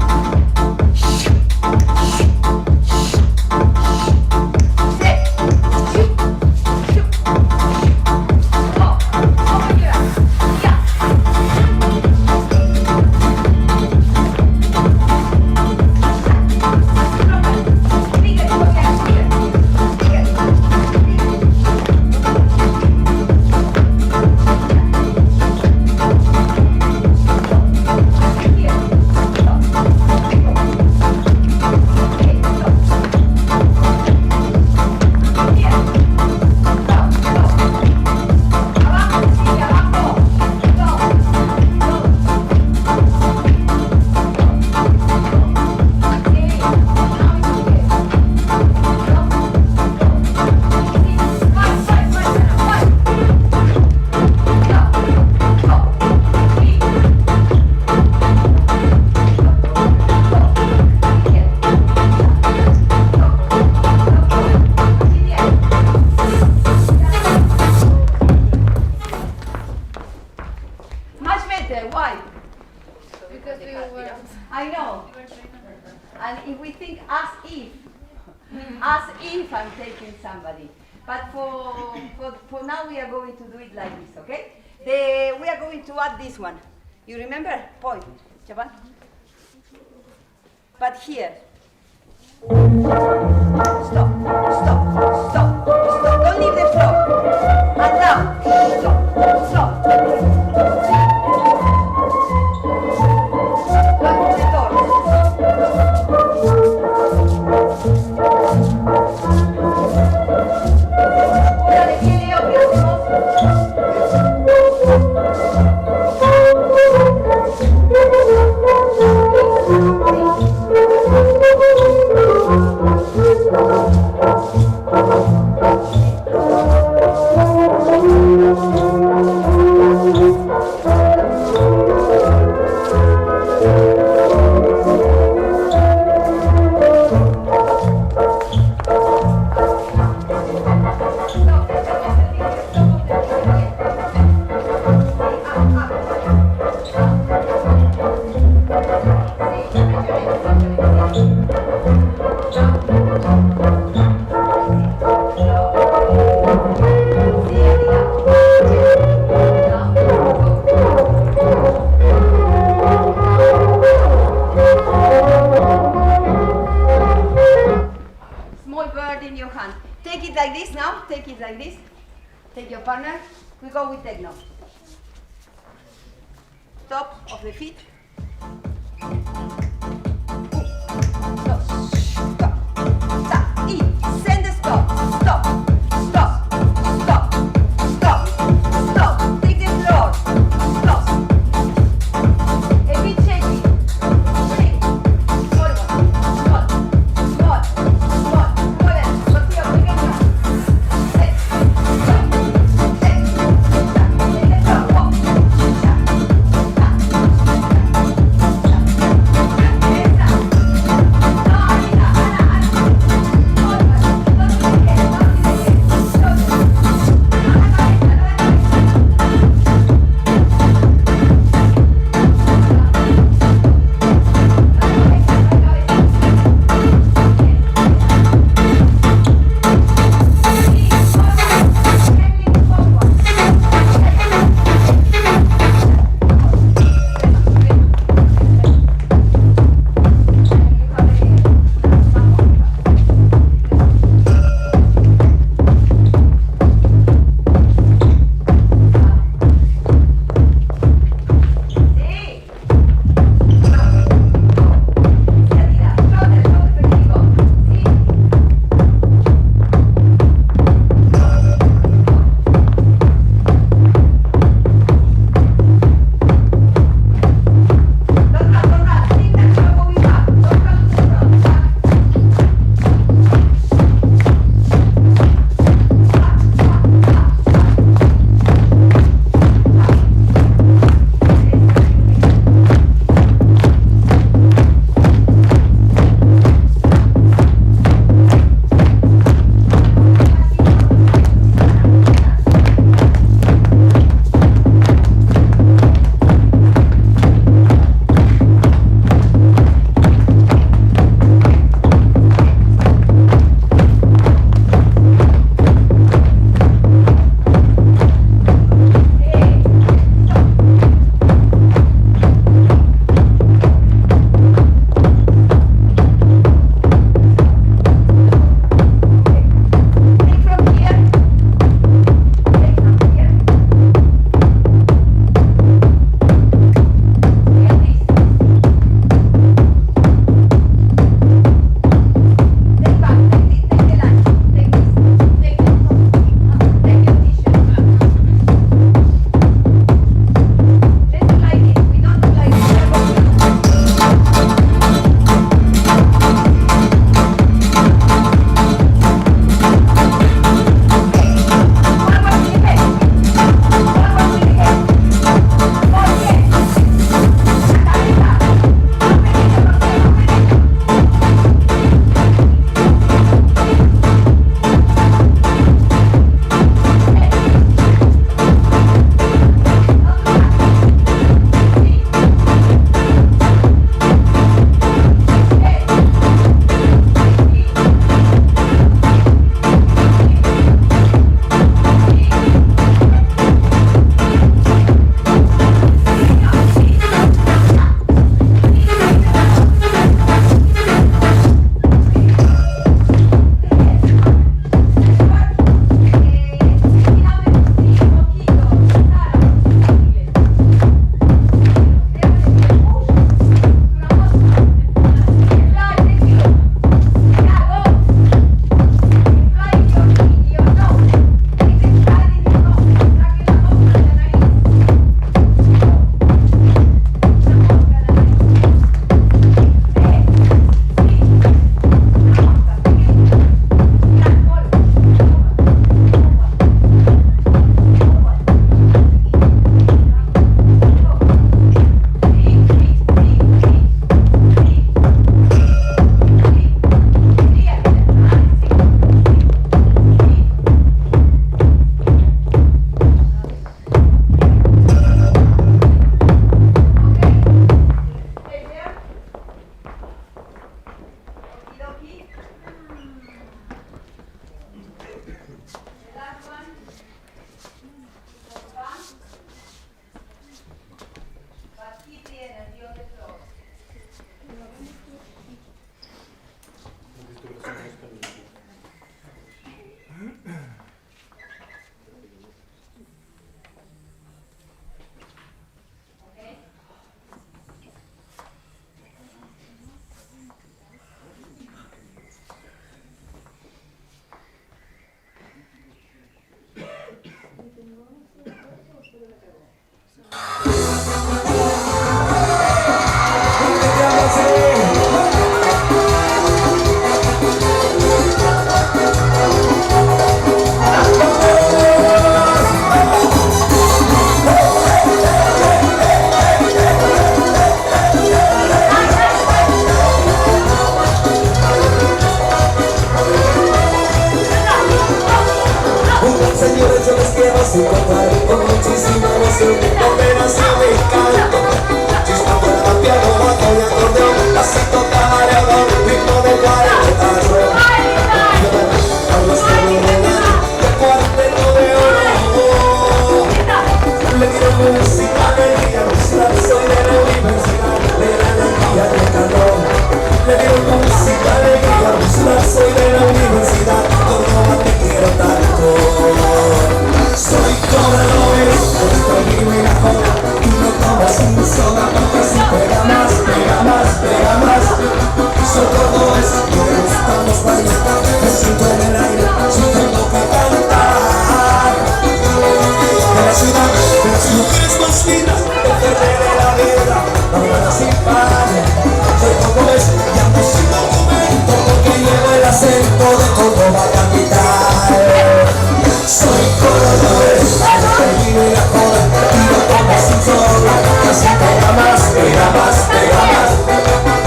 I'm taking somebody. But for now we are going to do it like this, okay? We are going to add this one. You remember? Point, Japan. But here. Stop. Don't leave the floor. And now. Stop. Back to the door. Take your partner. We go with techno. Top of the feet. Send the stop. Stop. Take the floor. Stop. A bit shaky. Shake. Small. Señores, yo les quiero así contar con muchísima emoción donde nació mi canto. Chispando el piano, bajo y acordeón, así tocaba el ritmo de 40 Carlos que lo regalan de cuarteto de oro. Le dieron música, alegría, soy de la universidad de la alegría y el calor. Le dieron música, alegría, soy de la universidad, Córdoba te quiero tanto. Soy cordobés, estoy libre la joda y no tomo sin soda porque si pega más, pega más, pega más. Soy cordobés y me gustan los bailes, me siento en el aire, si tengo que cantar. De la ciudad, de las mujeres más lindas, del verde de la vida, la verdad sin par. Soy cordobés y ando sin documento porque llevo el acento de Córdoba capital. Soy cordobés, estoy vivo y la joda y no tomo sin soda, así pega más, pega más, pega más.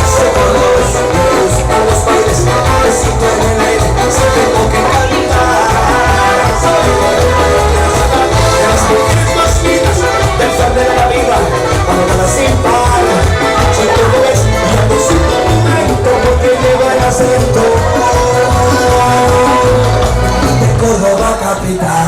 Soy cordobés, me gustan los bailes, me siento en el aire, si tengo que cantar. Soy de las mujeres más lindas, del verde de la vida, cuando nada sin par. Soy cordobés y ando sin documento porque llevo el acento de Córdoba capital.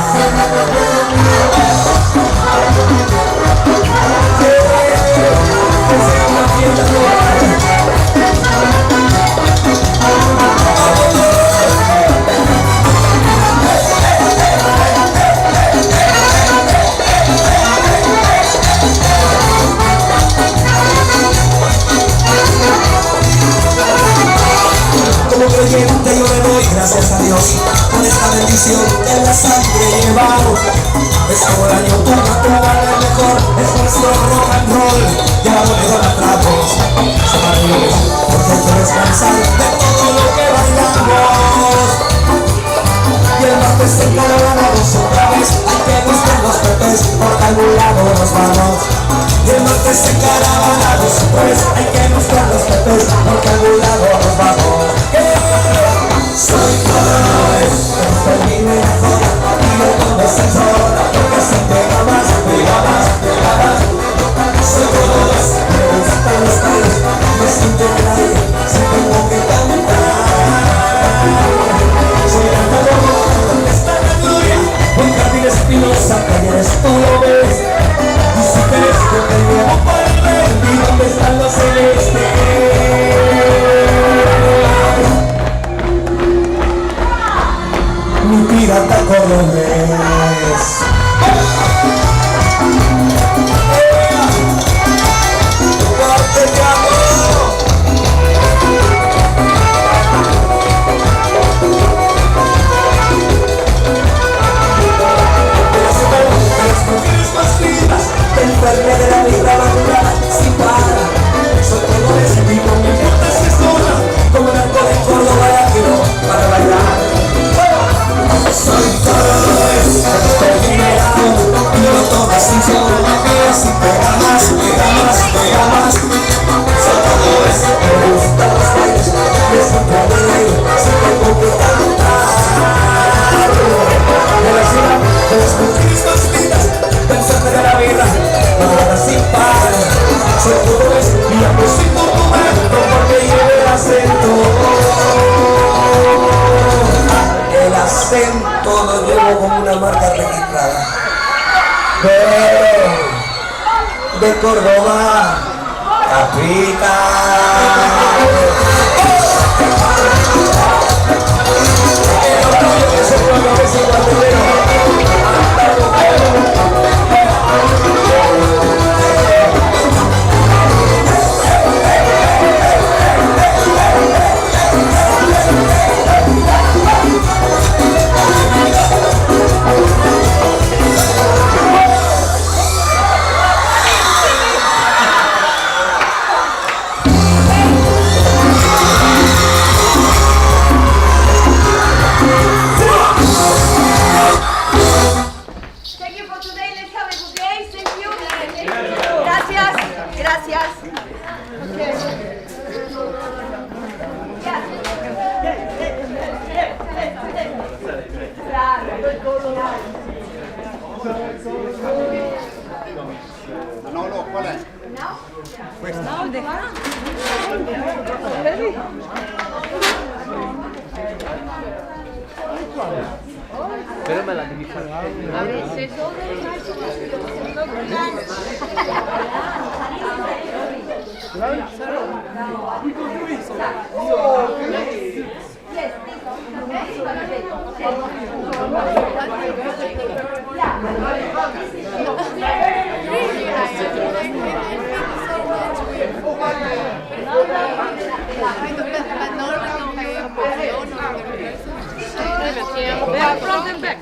Como creyente yo le doy gracias a Dios por esta bendición en la sangre llevamos. Es como el año el mejor, es nuestro rock and roll. Ya no le doy atrapos, se maravilloso, porque hay que descansar de todo lo que bailamos. Y el martes se encargamos otra vez, hay que buscar los pepes, por algún lado nos vamos. Y el martes se encargamos otra vez, hay que buscar los pepes, por algún lado nos vamos. Soy cordobés, estoy libre de joda y no tomo sin soda porque si pega más, pega más, pega más. Soy cordobés, me gustan los bailes, me siento en el aire, si tengo que cantar. Soy la Córdoba, donde está la gloria, con Jardín Espinosa, calles tú lo ves. Y si crees que te llevo para el ver, y dónde están los celestes. Mi pirata cordobés. ¡Fuerte te amo! De las mujeres más lindas, del verde de la vida madura, sin parar. Soy cordobés y no me importa si es sola, como el arco de Córdoba y aquí no, para bailar. Soy cordobés, estoy liberado y no tomo sin soda, así pega más, pega más, pega más. Soy cordobés, me gustan los bailes, me siento en el aire, si tengo que cantar. De la ciudad, de las mujeres más lindas, del centro de la vida, nada sin par. Soy cordobés y ando sin documento porque llevo el acento. El acento lo llevo como una marca registrada de Córdoba capital. El orgullo que se puede ver sin bandolero. Gracias. Però me la devi fare. Avesse solo front and back.